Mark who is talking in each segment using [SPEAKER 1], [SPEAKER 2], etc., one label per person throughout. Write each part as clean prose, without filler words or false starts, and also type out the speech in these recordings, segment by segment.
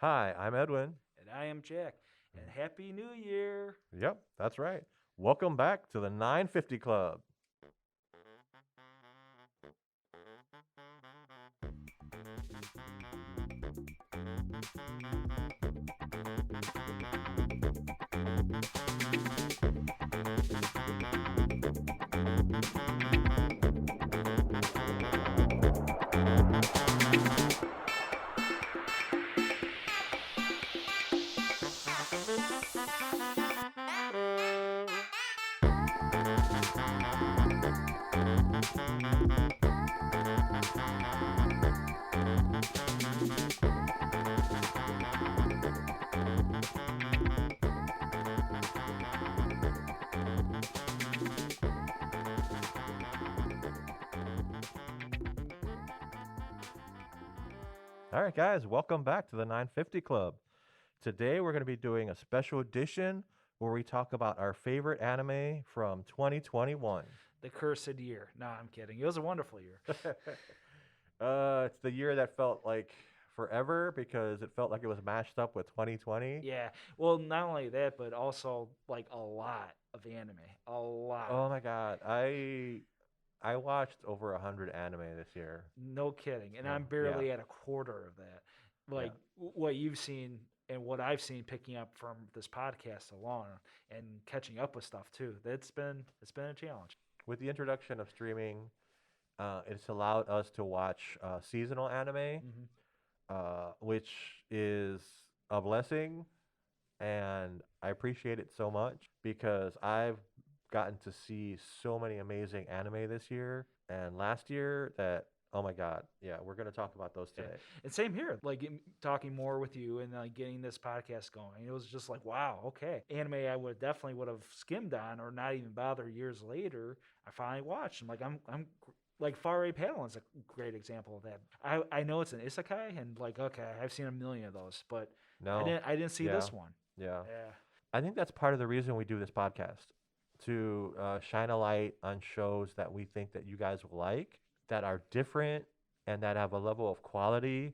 [SPEAKER 1] Hi, I'm Edwin.
[SPEAKER 2] And I am Jack. And Happy New Year!
[SPEAKER 1] Yep, that's right. Welcome back to the 950 Club. All right, guys, welcome back to the 950 Club. Today we're going to be doing a special edition where we talk about our favorite anime from 2021.
[SPEAKER 2] The cursed year. No, I'm kidding. It was a wonderful year.
[SPEAKER 1] It's the year that felt like forever because it felt like it was mashed up with 2020.
[SPEAKER 2] Yeah. Well, not only that, but also like a lot of anime. A lot.
[SPEAKER 1] Oh my God, I watched over 100 anime this year.
[SPEAKER 2] No kidding. And
[SPEAKER 1] Yeah,
[SPEAKER 2] I'm
[SPEAKER 1] yeah,
[SPEAKER 2] barely at a quarter of that.
[SPEAKER 1] yeah.
[SPEAKER 2] Like what you've seen and what I've seen picking up from this podcast alone and catching up with stuff too. It's been a challenge.
[SPEAKER 1] With the introduction of streaming, it's allowed us to watch seasonal anime,
[SPEAKER 2] Hmm.
[SPEAKER 1] which is a blessing, and I appreciate it so much because I've gotten to see so many amazing anime this year and last year that oh my God, yeah, we're gonna talk about those
[SPEAKER 2] Yeah.
[SPEAKER 1] today.
[SPEAKER 2] And same here, like talking more with you and like getting this podcast going. It was just like, wow, okay. Anime I would have skimmed on or not even bother years later. I finally watched. I'm like Far Away Paladin's a great example of that. I know it's an isekai and like okay, I've seen a million of those, but
[SPEAKER 1] No,
[SPEAKER 2] I didn't see
[SPEAKER 1] yeah,
[SPEAKER 2] this one.
[SPEAKER 1] yeah.
[SPEAKER 2] Yeah.
[SPEAKER 1] I think that's part of the reason we do this podcast to shine a light on shows that we think that you guys will like, that are different, and that have a level of quality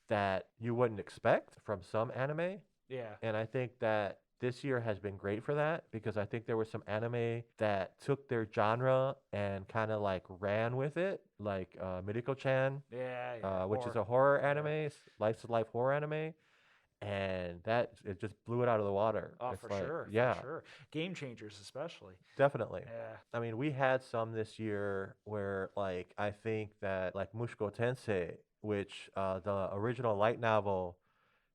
[SPEAKER 1] that you wouldn't expect from some anime.
[SPEAKER 2] Yeah.
[SPEAKER 1] And I think that this year has been great for that because I think there was some anime that took their genre and kind of like ran with it, like Midiko-chan,
[SPEAKER 2] Yeah, yeah.
[SPEAKER 1] which is
[SPEAKER 2] Horror.
[SPEAKER 1] a horror
[SPEAKER 2] Yeah.
[SPEAKER 1] anime, life to life horror anime, and that it just blew it out of the water.
[SPEAKER 2] Oh,
[SPEAKER 1] It's
[SPEAKER 2] for
[SPEAKER 1] like,
[SPEAKER 2] sure, for
[SPEAKER 1] yeah,
[SPEAKER 2] sure. Game changers especially.
[SPEAKER 1] definitely.
[SPEAKER 2] Yeah.
[SPEAKER 1] I mean, we had some this year where, like, I think that, like, Mushko Tensei, which the original light novel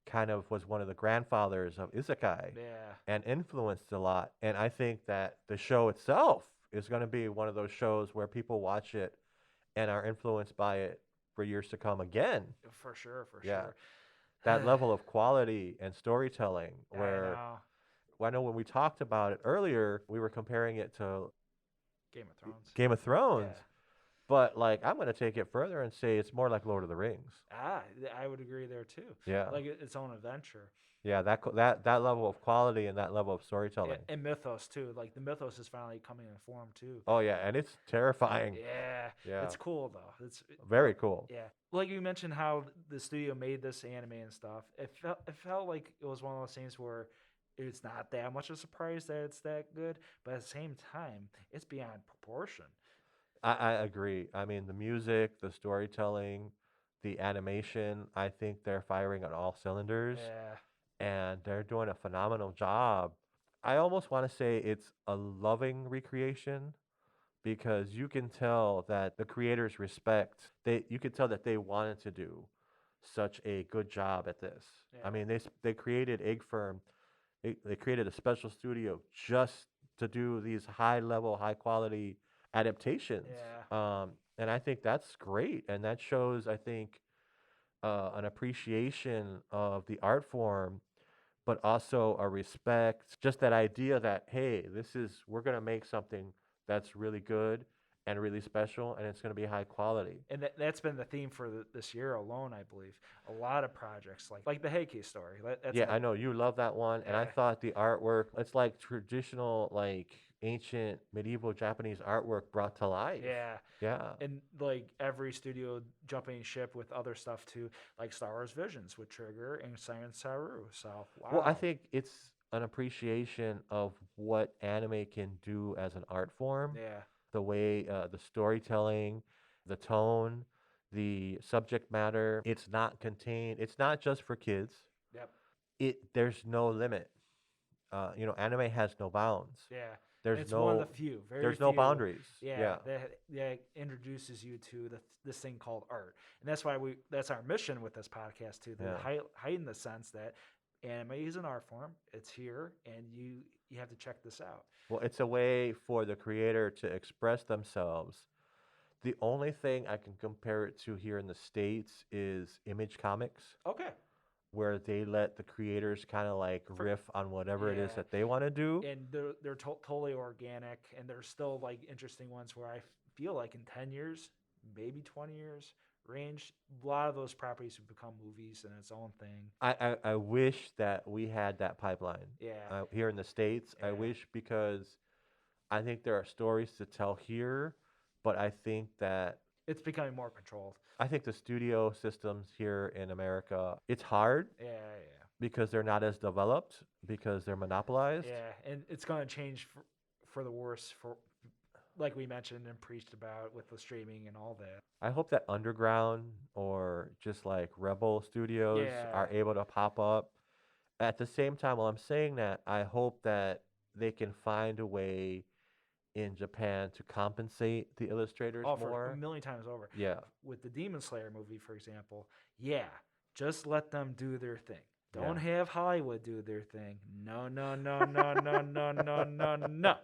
[SPEAKER 1] kind of was one of the grandfathers of isekai
[SPEAKER 2] Yeah.
[SPEAKER 1] and influenced a lot. And I think that the show itself is going to be one of those shows where people watch it and are influenced by it for years to come again.
[SPEAKER 2] For sure, for
[SPEAKER 1] Yeah.
[SPEAKER 2] sure.
[SPEAKER 1] That level of quality and storytelling
[SPEAKER 2] I
[SPEAKER 1] where
[SPEAKER 2] know.
[SPEAKER 1] I know when we talked about it earlier, we were comparing it to
[SPEAKER 2] Game of Thrones.
[SPEAKER 1] Game of Thrones,
[SPEAKER 2] Yeah.
[SPEAKER 1] but like I'm going to take it further and say it's more like Lord of the Rings.
[SPEAKER 2] I would agree there too.
[SPEAKER 1] Yeah.
[SPEAKER 2] Like its own adventure.
[SPEAKER 1] Yeah, that level of quality and that level of storytelling.
[SPEAKER 2] And mythos too. Like the mythos is finally coming in form too.
[SPEAKER 1] Oh yeah, and it's terrifying.
[SPEAKER 2] Yeah,
[SPEAKER 1] Yeah.
[SPEAKER 2] it's cool though.
[SPEAKER 1] Very cool.
[SPEAKER 2] Yeah, like you mentioned how the studio made this anime and stuff. It felt like it was one of those things where it's not that much of a surprise that it's that good, but at the same time, it's beyond proportion.
[SPEAKER 1] I agree. I mean, the music, the storytelling, the animation, I think they're firing on all cylinders
[SPEAKER 2] Yeah,
[SPEAKER 1] and they're doing a phenomenal job. I almost want to say it's a loving recreation because you can tell that the creators respect they you can tell that they wanted to do such a good job at this. I
[SPEAKER 2] yeah,
[SPEAKER 1] mean, they created Egg Firm. They created a special studio just to do these high level, high quality adaptations.
[SPEAKER 2] yeah.
[SPEAKER 1] And I think that's great. And that shows, I think, an appreciation of the art form, but also a respect. Just that idea that, hey, we're going to make something that's really good and really special, and it's going to be high quality.
[SPEAKER 2] And that's been the theme for this year alone, I believe. A lot of projects like the Heike story. That's
[SPEAKER 1] Yeah,
[SPEAKER 2] like
[SPEAKER 1] I know you love that one, and I
[SPEAKER 2] yeah,
[SPEAKER 1] thought the artwork, it's like traditional, like ancient medieval Japanese artwork brought to life.
[SPEAKER 2] Yeah.
[SPEAKER 1] Yeah.
[SPEAKER 2] And like every studio jumping ship with other stuff too, like Star Wars Visions with Trigger and Simon Saru. So
[SPEAKER 1] Well, I
[SPEAKER 2] wow.
[SPEAKER 1] think it's an appreciation of what anime can do as an art form,
[SPEAKER 2] Yeah.
[SPEAKER 1] the way the storytelling, the tone, the subject matter. It's not contained. It's not just for kids.
[SPEAKER 2] Yep.
[SPEAKER 1] There's no limit. Anime has no bounds.
[SPEAKER 2] Yeah. And
[SPEAKER 1] There's
[SPEAKER 2] it's one of the
[SPEAKER 1] no
[SPEAKER 2] few, very
[SPEAKER 1] there's no
[SPEAKER 2] few,
[SPEAKER 1] boundaries.
[SPEAKER 2] yeah,
[SPEAKER 1] Yeah.
[SPEAKER 2] that introduces you to this thing called art. And that's why that's our mission with this podcast too, to
[SPEAKER 1] Yeah.
[SPEAKER 2] heighten the sense that anime is an art form. It's here, and you have to check this out.
[SPEAKER 1] Well, it's a way for the creator to express themselves. The only thing I can compare it to here in the States is Image Comics,
[SPEAKER 2] Okay.
[SPEAKER 1] where they let the creators kind of like
[SPEAKER 2] For,
[SPEAKER 1] riff on whatever it is
[SPEAKER 2] yeah,
[SPEAKER 1] that they want to do.
[SPEAKER 2] and they're totally organic, and there's still like interesting ones where I feel like in 10 years, maybe 20 years range, a lot of those properties have become movies and its own thing.
[SPEAKER 1] I wish that we had that pipeline
[SPEAKER 2] Yeah,
[SPEAKER 1] here in the States. I
[SPEAKER 2] yeah,
[SPEAKER 1] wish because I think there are stories to tell here, but
[SPEAKER 2] it's becoming more controlled.
[SPEAKER 1] I think the studio systems here in America, it's hard
[SPEAKER 2] Yeah, yeah,
[SPEAKER 1] because they're not as developed because they're monopolized.
[SPEAKER 2] yeah, and it's going to change for the worse, for like we mentioned and preached about with the streaming and all that.
[SPEAKER 1] I hope that underground or just like Rebel Studios
[SPEAKER 2] Yeah.
[SPEAKER 1] are able to pop up. At the same time, while I'm saying that, I hope that they can find a way in Japan to compensate the illustrators
[SPEAKER 2] Oh, for a
[SPEAKER 1] more.
[SPEAKER 2] million times over.
[SPEAKER 1] Yeah.
[SPEAKER 2] With the Demon Slayer movie, for example, yeah, just let them do their thing. Don't
[SPEAKER 1] Yeah.
[SPEAKER 2] have Hollywood do their thing. No, no, no, no, no, no, no, no, no.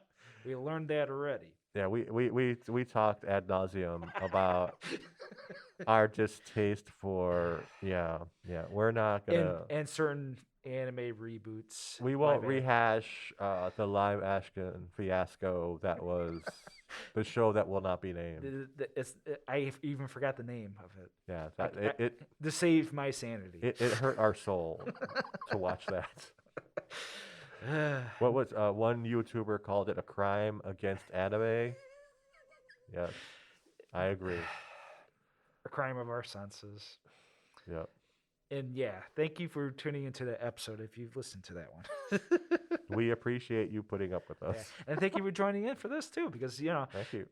[SPEAKER 2] We learned that already.
[SPEAKER 1] Yeah, we talked ad nauseum about our distaste for yeah. We're not gonna
[SPEAKER 2] And certain anime reboots,
[SPEAKER 1] we
[SPEAKER 2] live
[SPEAKER 1] won't rehash the live action fiasco that was the show that will not be named.
[SPEAKER 2] I even forgot the name of it.
[SPEAKER 1] Yeah,
[SPEAKER 2] I,
[SPEAKER 1] that
[SPEAKER 2] I, to save my sanity.
[SPEAKER 1] it hurt our soul to watch that. What was one YouTuber called it a crime against anime? Yes, I agree.
[SPEAKER 2] A crime of our senses.
[SPEAKER 1] Yep.
[SPEAKER 2] And yeah, thank you for tuning into the episode if you've listened to that one.
[SPEAKER 1] We appreciate you putting up with us.
[SPEAKER 2] Yeah. And thank you for joining in for this too, because
[SPEAKER 1] Thank you.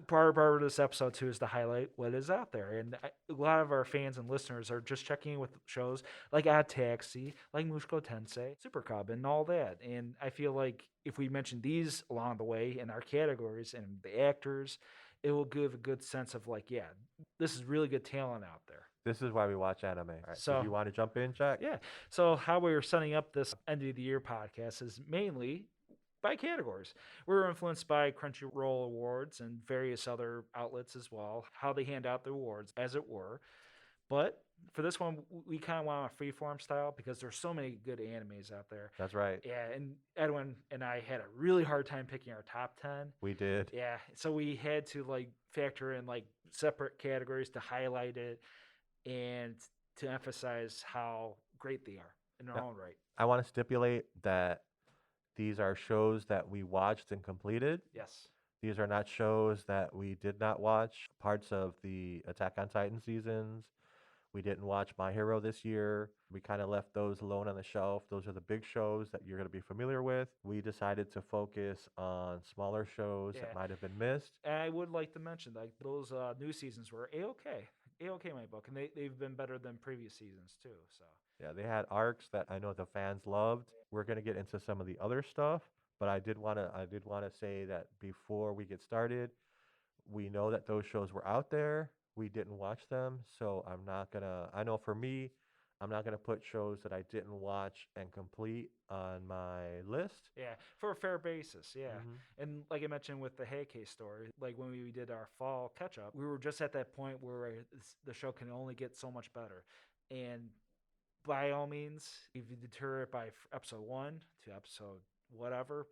[SPEAKER 2] part of this episode too is to highlight what is out there, and a lot of our fans and listeners are just checking in with shows like Odd Taxi, like Mushko Tensei, Super Cub, and all that. And I feel like if we mention these along the way in our categories and the actors, it will give a good sense of like, yeah, this is really good talent out there.
[SPEAKER 1] This is why we watch anime. All right. So,
[SPEAKER 2] So
[SPEAKER 1] do you want to jump in, Jack?
[SPEAKER 2] yeah. So how we're setting up this end of the year podcast is mainly by categories. We're influenced by Crunchyroll Awards and various other outlets as well, how they hand out the awards, as it were. But for this one, we kind of want a freeform style because there's so many good animes out there.
[SPEAKER 1] That's right.
[SPEAKER 2] Yeah, and Edwin and I had a really hard time picking our top 10.
[SPEAKER 1] We did.
[SPEAKER 2] Yeah, so we had to like factor in like separate categories to highlight it and to emphasize how great they are in their
[SPEAKER 1] Now,
[SPEAKER 2] own right.
[SPEAKER 1] I want to stipulate that these are shows that we watched and completed.
[SPEAKER 2] Yes.
[SPEAKER 1] These are not shows that we did not watch. Parts of the Attack on Titan seasons. We didn't watch My Hero this year. We kind of left those alone on the shelf. Those are the big shows that you're going to be familiar with. We decided to focus on smaller shows
[SPEAKER 2] Yeah.
[SPEAKER 1] that might have been missed.
[SPEAKER 2] And I would like to mention like those new seasons were a-okay. A-okay in my book, and they've been better than previous seasons too. So
[SPEAKER 1] Yeah, they had arcs that I know the fans loved. We're going to get into some of the other stuff, but I did want to say that before we get started, we know that those shows were out there. We didn't watch them, so I'm not going to I know for me, I'm not going to put shows that I didn't watch and complete on my list.
[SPEAKER 2] yeah, for a fair basis, yeah.
[SPEAKER 1] Mhm.
[SPEAKER 2] And like I mentioned with the Heike story, like when we did our fall catch up, we were just at that point where the show can only get so much better. And by all means, if you deter it by episode 1 to episode whatever,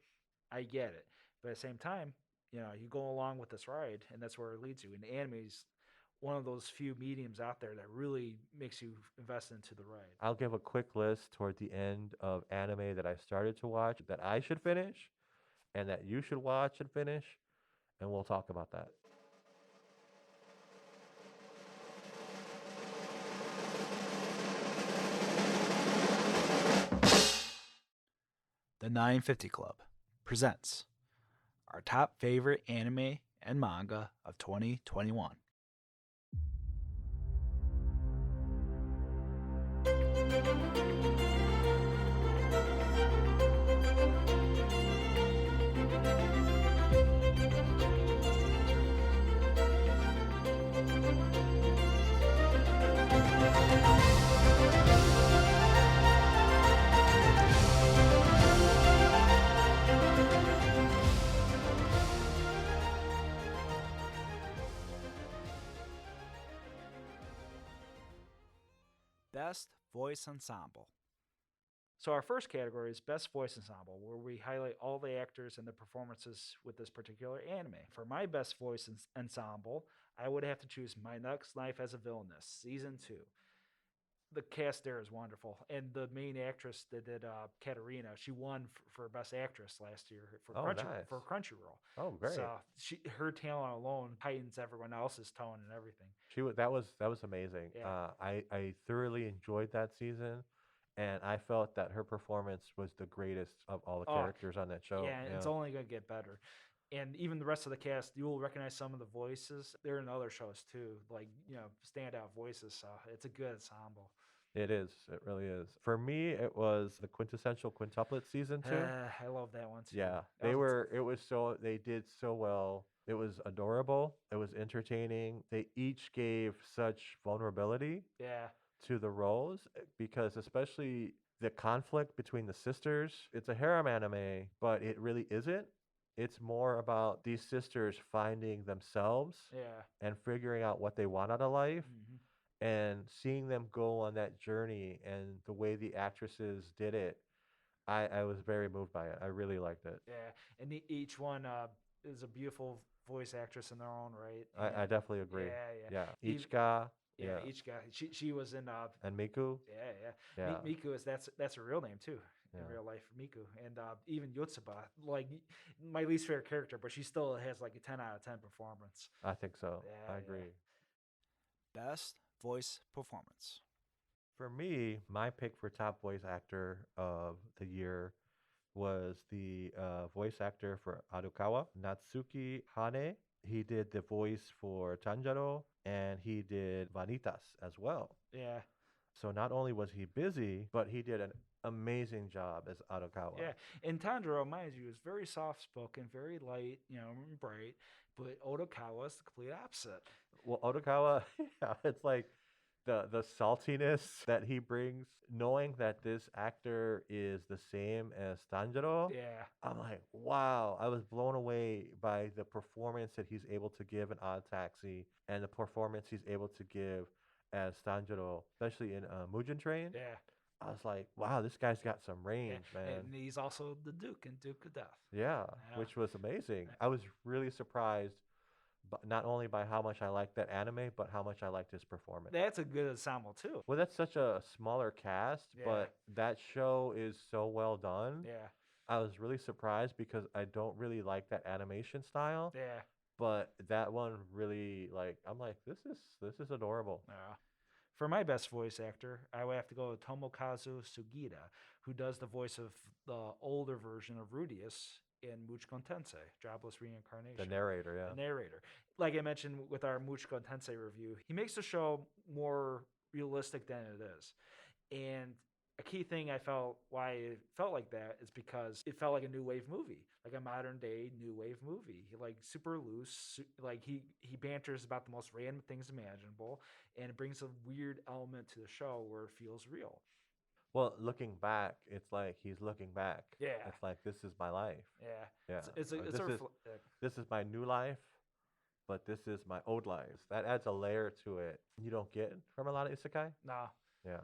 [SPEAKER 2] I get it. But at the same time, you go along with this ride, and that's where it leads you. And anime's one of those few mediums out there that really makes you invest into the ride.
[SPEAKER 1] I'll give a quick list toward the end of anime that I started to watch that I should finish, and that you should watch and finish, and we'll talk about that.
[SPEAKER 2] The 950 Club presents our top favorite anime and manga of 2021. Best Voice Ensemble. So our first category is Best Voice Ensemble, where we highlight all the actors and the performances with this particular anime. For my Best Voice Ensemble, I would have to choose My Next Life as a Villainess, Season 2. The cast there is wonderful, and the main actress that did Katarina, she won for Best Actress last year for
[SPEAKER 1] Oh, nice.
[SPEAKER 2] for Crunchyroll.
[SPEAKER 1] Oh, great.
[SPEAKER 2] So her talent alone heightens everyone else's tone and everything.
[SPEAKER 1] That was amazing.
[SPEAKER 2] Yeah.
[SPEAKER 1] I thoroughly enjoyed that season, and I felt that her performance was the greatest of all the characters on that show.
[SPEAKER 2] Yeah, it's only gonna get better. And even the rest of the cast, you will recognize some of the voices. They're in other shows too, like standout voices. So it's a good ensemble.
[SPEAKER 1] It is. It really is. For me, it was the quintessential quintuplet season 2.
[SPEAKER 2] I love that one too.
[SPEAKER 1] Yeah,
[SPEAKER 2] That was-
[SPEAKER 1] they did so well. It was adorable. It was entertaining. They each gave such vulnerability
[SPEAKER 2] Yeah,
[SPEAKER 1] to the roles because especially the conflict between the sisters. It's a harem anime, but it really isn't. It's more about these sisters finding themselves
[SPEAKER 2] yeah.
[SPEAKER 1] and figuring out what they want out of life
[SPEAKER 2] hmm
[SPEAKER 1] and seeing them go on that journey and the way the actresses did it. I was very moved by it. I really liked it.
[SPEAKER 2] Yeah, and each one is a beautiful voice actress in their own right.
[SPEAKER 1] I definitely agree.
[SPEAKER 2] Yeah.
[SPEAKER 1] Yeah. Ichika.
[SPEAKER 2] Yeah, each guy. She was in
[SPEAKER 1] And Miku.
[SPEAKER 2] Yeah.
[SPEAKER 1] Yeah.
[SPEAKER 2] Miku is that's her real name too in
[SPEAKER 1] Yeah.
[SPEAKER 2] real life, Miku. And even Yotsuba, like my least favorite character, but she still has like a 10 out of 10 performance.
[SPEAKER 1] I think so.
[SPEAKER 2] Yeah,
[SPEAKER 1] I agree.
[SPEAKER 2] Best voice performance.
[SPEAKER 1] For me, my pick for top voice actor of the year was the voice actor for Arukawa, Natsuki Hane. He did the voice for Tanjiro and he did Vanitas as well.
[SPEAKER 2] Yeah.
[SPEAKER 1] So not only was he busy, but he did an amazing job as Arukawa.
[SPEAKER 2] Yeah, and Tanjiro, mind you, is very soft spoken, very light, and bright. But Otokawa is the complete opposite.
[SPEAKER 1] Well, Otokawa, yeah, it's like the saltiness that he brings, knowing that this actor is the same as Tanjiro.
[SPEAKER 2] Yeah,
[SPEAKER 1] I'm like, wow, I was blown away by the performance that he's able to give in Odd Taxi and the performance he's able to give as Tanjiro, especially in Mugen Train.
[SPEAKER 2] yeah.
[SPEAKER 1] I was like, wow, this guy's got some range, man.
[SPEAKER 2] And he's also the Duke in Duke of Death.
[SPEAKER 1] Yeah,
[SPEAKER 2] Yeah.
[SPEAKER 1] which was amazing. I was really surprised, but not only by how much I liked that anime, but how much I liked his performance.
[SPEAKER 2] That's a good ensemble too.
[SPEAKER 1] Well, that's such a smaller cast,
[SPEAKER 2] Yeah.
[SPEAKER 1] but that show is so well done.
[SPEAKER 2] Yeah,
[SPEAKER 1] I was really surprised because I don't really like that animation style,
[SPEAKER 2] yeah,
[SPEAKER 1] but that one really I'm like this is adorable.
[SPEAKER 2] yeah. For my best voice actor, I would have to go with Tomokazu Sugita, who does the voice of the older version of Rudius in Muchikon Tensei, Jobless Reincarnation.
[SPEAKER 1] The narrator, yeah.
[SPEAKER 2] The narrator. Like I mentioned with our Muchikon Tensei review, he makes the show more realistic than it is. And a key thing I felt why it felt like that is because it felt like a new wave movie, like a modern day new wave movie. Like super loose, like he banters about the most random things imaginable, and it brings a weird element to the show where it feels real.
[SPEAKER 1] Well, looking back, it's like he's looking back.
[SPEAKER 2] Yeah.
[SPEAKER 1] It's like this is my life.
[SPEAKER 2] Yeah,
[SPEAKER 1] Yeah.
[SPEAKER 2] It's
[SPEAKER 1] Or this is my new life, but this is my old life. That adds a layer to it you don't get from a lot of isekai.
[SPEAKER 2] nah.
[SPEAKER 1] Yeah.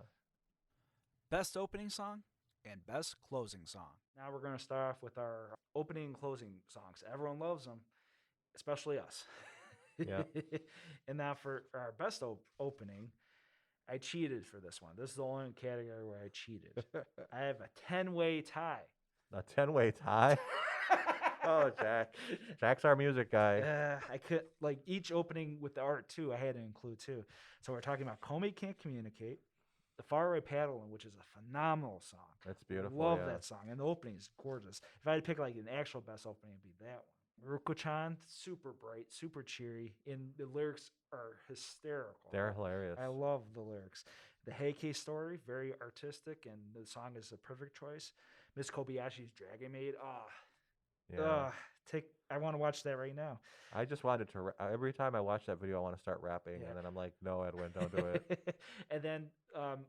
[SPEAKER 2] Best opening song and best closing song. Now we're going to start off with our opening and closing songs. Everyone loves them, especially us.
[SPEAKER 1] Yeah.
[SPEAKER 2] And now for our best opening, I cheated for this one. This is the only category where I cheated. I have a 10-way tie.
[SPEAKER 1] A 10-way tie. Oh, Jack. Jack's our music guy.
[SPEAKER 2] I could like each opening with the art too. I had to include too. So we're talking about Comey Can't Communicate, the Faraway Paddling, which is a phenomenal song.
[SPEAKER 1] That's beautiful.
[SPEAKER 2] Love
[SPEAKER 1] Yeah.
[SPEAKER 2] that song, and the opening is gorgeous. If I had to pick like an actual best opening, it'd be that one. Ruko-chan, super bright, super cheery, and the lyrics are hysterical.
[SPEAKER 1] They're hilarious.
[SPEAKER 2] I love the lyrics. The Heike story, very artistic, and the song is a perfect choice. Miss Kobayashi's Dragon Maid,
[SPEAKER 1] Yeah.
[SPEAKER 2] I want to watch that right now.
[SPEAKER 1] I just wanted to. Every time I watch that video, I want to start rapping,
[SPEAKER 2] Yeah.
[SPEAKER 1] and then I'm like, no, Edwin, don't do it.
[SPEAKER 2] And then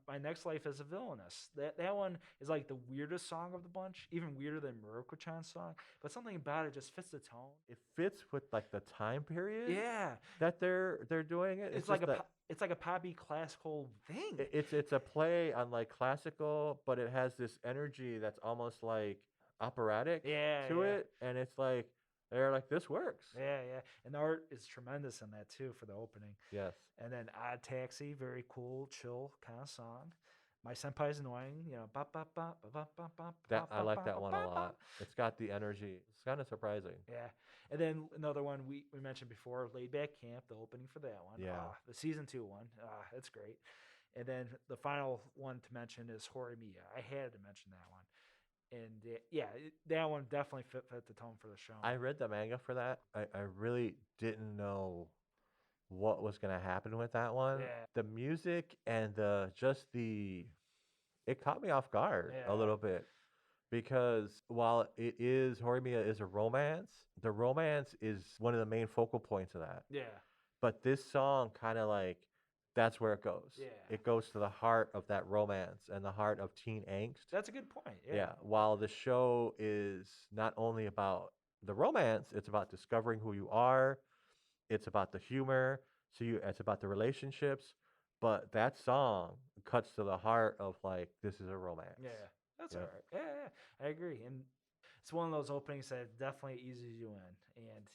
[SPEAKER 2] My Next Life as a Villainess. That one is like the weirdest song of the bunch, even weirder than Muroko-chan's song. But something about it just fits the tone.
[SPEAKER 1] It fits with like the time period.
[SPEAKER 2] Yeah,
[SPEAKER 1] That they're doing it.
[SPEAKER 2] it's like it's like a poppy classical thing.
[SPEAKER 1] It's a play on like classical, but it has this energy that's almost like operatic to
[SPEAKER 2] Yeah.
[SPEAKER 1] it, and it's like they're like, this works.
[SPEAKER 2] Yeah, and the art is tremendous in that too for the opening.
[SPEAKER 1] Yes.
[SPEAKER 2] And then Odd Taxi, very cool, chill kind of song. My Senpai's Annoying,
[SPEAKER 1] I like that one a lot. It's got the energy. It's kind of surprising.
[SPEAKER 2] Yeah. And then another one we mentioned before, Laid Back Camp, the opening for that one.
[SPEAKER 1] Yeah.
[SPEAKER 2] The season 2 one. That's great. And then the final one to mention is Horimiya. I had to mention that one. And that one definitely fit the tone for the show.
[SPEAKER 1] I read the manga for that. I really didn't know what was going to happen with that one.
[SPEAKER 2] Yeah.
[SPEAKER 1] The music and it caught me off guard a little bit, because while Horimiya is a romance, the romance is one of the main focal points of that.
[SPEAKER 2] Yeah.
[SPEAKER 1] But this song kind of like, that's where it goes.
[SPEAKER 2] Yeah.
[SPEAKER 1] It goes to the heart of that romance and the heart of teen angst.
[SPEAKER 2] That's a good point.
[SPEAKER 1] Yeah. While the show is not only about the romance, it's about discovering who you are. It's about the humor. It's about the relationships. But that song cuts to the heart of like, this is a romance.
[SPEAKER 2] Yeah. That's all right. Yeah. I agree. And it's one of those openings that definitely eases you in. And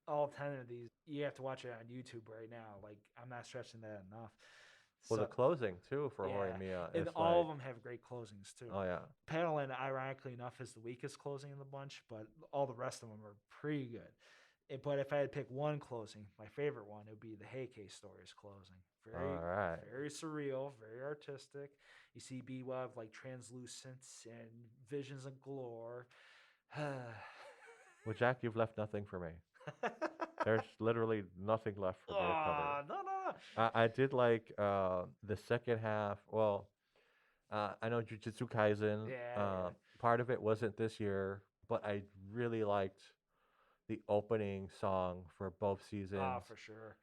[SPEAKER 2] all 10 of these, you have to watch it on YouTube right now. Like, I'm not stretching that enough.
[SPEAKER 1] Well, the closing too for Horimiya,
[SPEAKER 2] and all of them have great closings too.
[SPEAKER 1] Oh yeah.
[SPEAKER 2] Paddling, ironically enough, is the weakest closing in the bunch, but all the rest of them are pretty good. But if I had to pick one closing, my favorite one, it would be the Heike stories closing. Very surreal, very artistic. You see B-Web like translucence and visions of galore.
[SPEAKER 1] Well, Jack, you've left nothing for me. There's literally nothing left for me to cover.
[SPEAKER 2] No.
[SPEAKER 1] I did like the second half. Well, I know Jujutsu Kaisen. Part of it wasn't this year, but I really liked the opening song for both seasons.
[SPEAKER 2] For sure.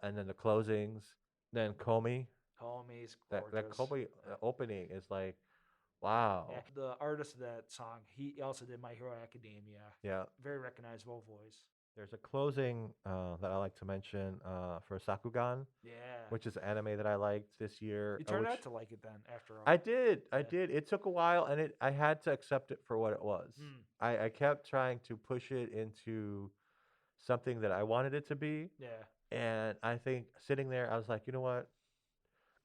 [SPEAKER 1] And then the closings. Then Comey's
[SPEAKER 2] gorgeous.
[SPEAKER 1] That Comey opening is like, wow.
[SPEAKER 2] Yeah, the artist of that song, he also did My Hero Academia.
[SPEAKER 1] Yeah.
[SPEAKER 2] Very recognizable voice.
[SPEAKER 1] There's a closing that I like to mention for Sakugan.
[SPEAKER 2] Yeah.
[SPEAKER 1] Which is an anime that I liked this year.
[SPEAKER 2] You turned out to like it then, after all.
[SPEAKER 1] I did. It took a while, and I had to accept it for what it was. I kept trying to push it into something that I wanted it to be.
[SPEAKER 2] Yeah.
[SPEAKER 1] And I think sitting there, I was like, you know what?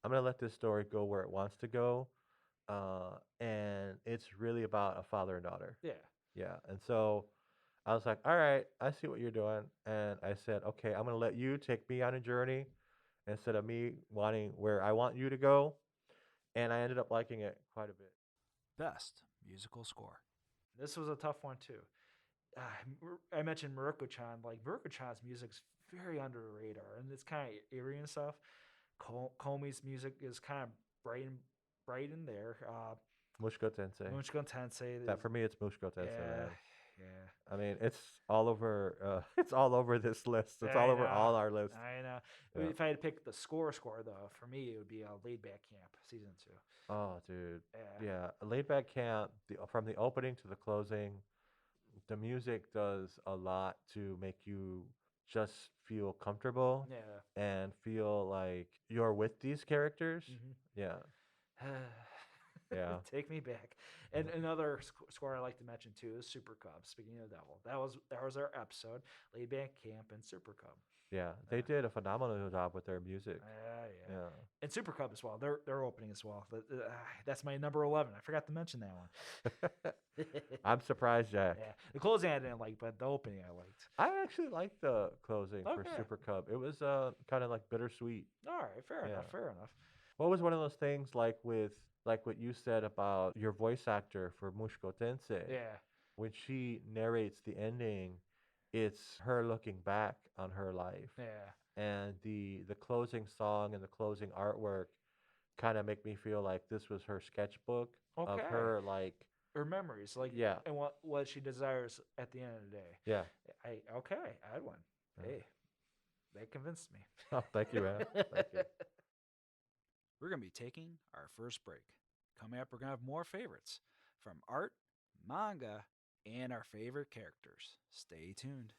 [SPEAKER 1] I'm going to let this story go where it wants to go. And it's really about a father and daughter.
[SPEAKER 2] Yeah.
[SPEAKER 1] Yeah. And so I was like, all right, I see what you're doing. And I said, okay, I'm going to let you take me on a journey instead of me wanting where I want you to go. And I ended up liking it quite a bit.
[SPEAKER 2] Best musical score. This was a tough one too. I mentioned Muroko-chan. Like, Muroko-chan's music's very under the radar, and it's kind of eerie and stuff. Comey's music is kind of bright in there.
[SPEAKER 1] Mushoku Tensei. That for me, it's Mushoku Tensei.
[SPEAKER 2] Yeah.
[SPEAKER 1] I mean, it's all over. It's all over this list. It's all over all our lists.
[SPEAKER 2] I know. Yeah. If I had to pick the score though, for me it would be Laid Back Camp season 2.
[SPEAKER 1] Oh, dude. Yeah. Laid Back Camp. From the opening to the closing, the music does a lot to make you just feel comfortable.
[SPEAKER 2] Yeah.
[SPEAKER 1] And feel like you're with these characters.
[SPEAKER 2] Mm-hmm.
[SPEAKER 1] Yeah. Yeah. Yeah.
[SPEAKER 2] Take me back. And another score I like to mention too is Super Cub. Speaking of the devil, that was our episode. Laid Back Camp and Super Cub.
[SPEAKER 1] Yeah. They did a phenomenal job with their music.
[SPEAKER 2] Yeah.
[SPEAKER 1] Yeah.
[SPEAKER 2] And Super Cub as well. They're opening as well. That's my number 11. I forgot to mention that one.
[SPEAKER 1] I'm surprised, Jack.
[SPEAKER 2] Yeah, the closing I didn't like, but the opening I liked.
[SPEAKER 1] I actually liked the closing for
[SPEAKER 2] Okay.
[SPEAKER 1] Super Cub. It was kind of like bittersweet.
[SPEAKER 2] All right, fair
[SPEAKER 1] Yeah.
[SPEAKER 2] enough. Fair enough.
[SPEAKER 1] What was one of those things like with like what you said about your voice actor for Mushko Tensei?
[SPEAKER 2] Yeah.
[SPEAKER 1] When she narrates the ending, it's her looking back on her life.
[SPEAKER 2] Yeah.
[SPEAKER 1] And the closing song and the closing artwork kind of make me feel like this was her sketchbook of
[SPEAKER 2] Okay.
[SPEAKER 1] her like
[SPEAKER 2] Her memories, like
[SPEAKER 1] yeah.
[SPEAKER 2] and what she desires at the end of the day.
[SPEAKER 1] Yeah.
[SPEAKER 2] I had one.
[SPEAKER 1] Yeah.
[SPEAKER 2] Hey, that convinced me.
[SPEAKER 1] Oh, thank you, man. Thank you.
[SPEAKER 3] We're going to be taking our first break. Coming up, we're going to have more favorites from art, manga, and our favorite characters. Stay tuned.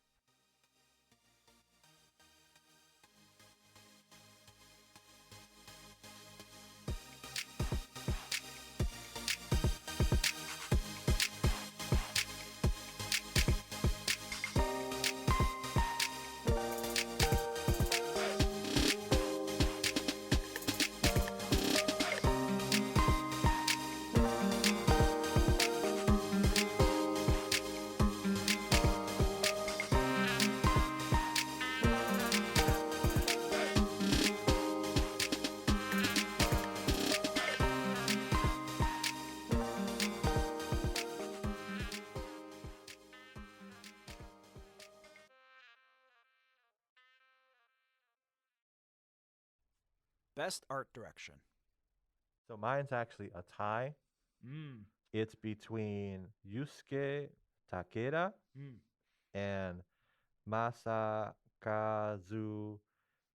[SPEAKER 3] Best art direction.
[SPEAKER 1] So mine's actually a tie.
[SPEAKER 2] Mm.
[SPEAKER 1] It's between Yusuke Takeda
[SPEAKER 2] Mm.
[SPEAKER 1] and Masakazu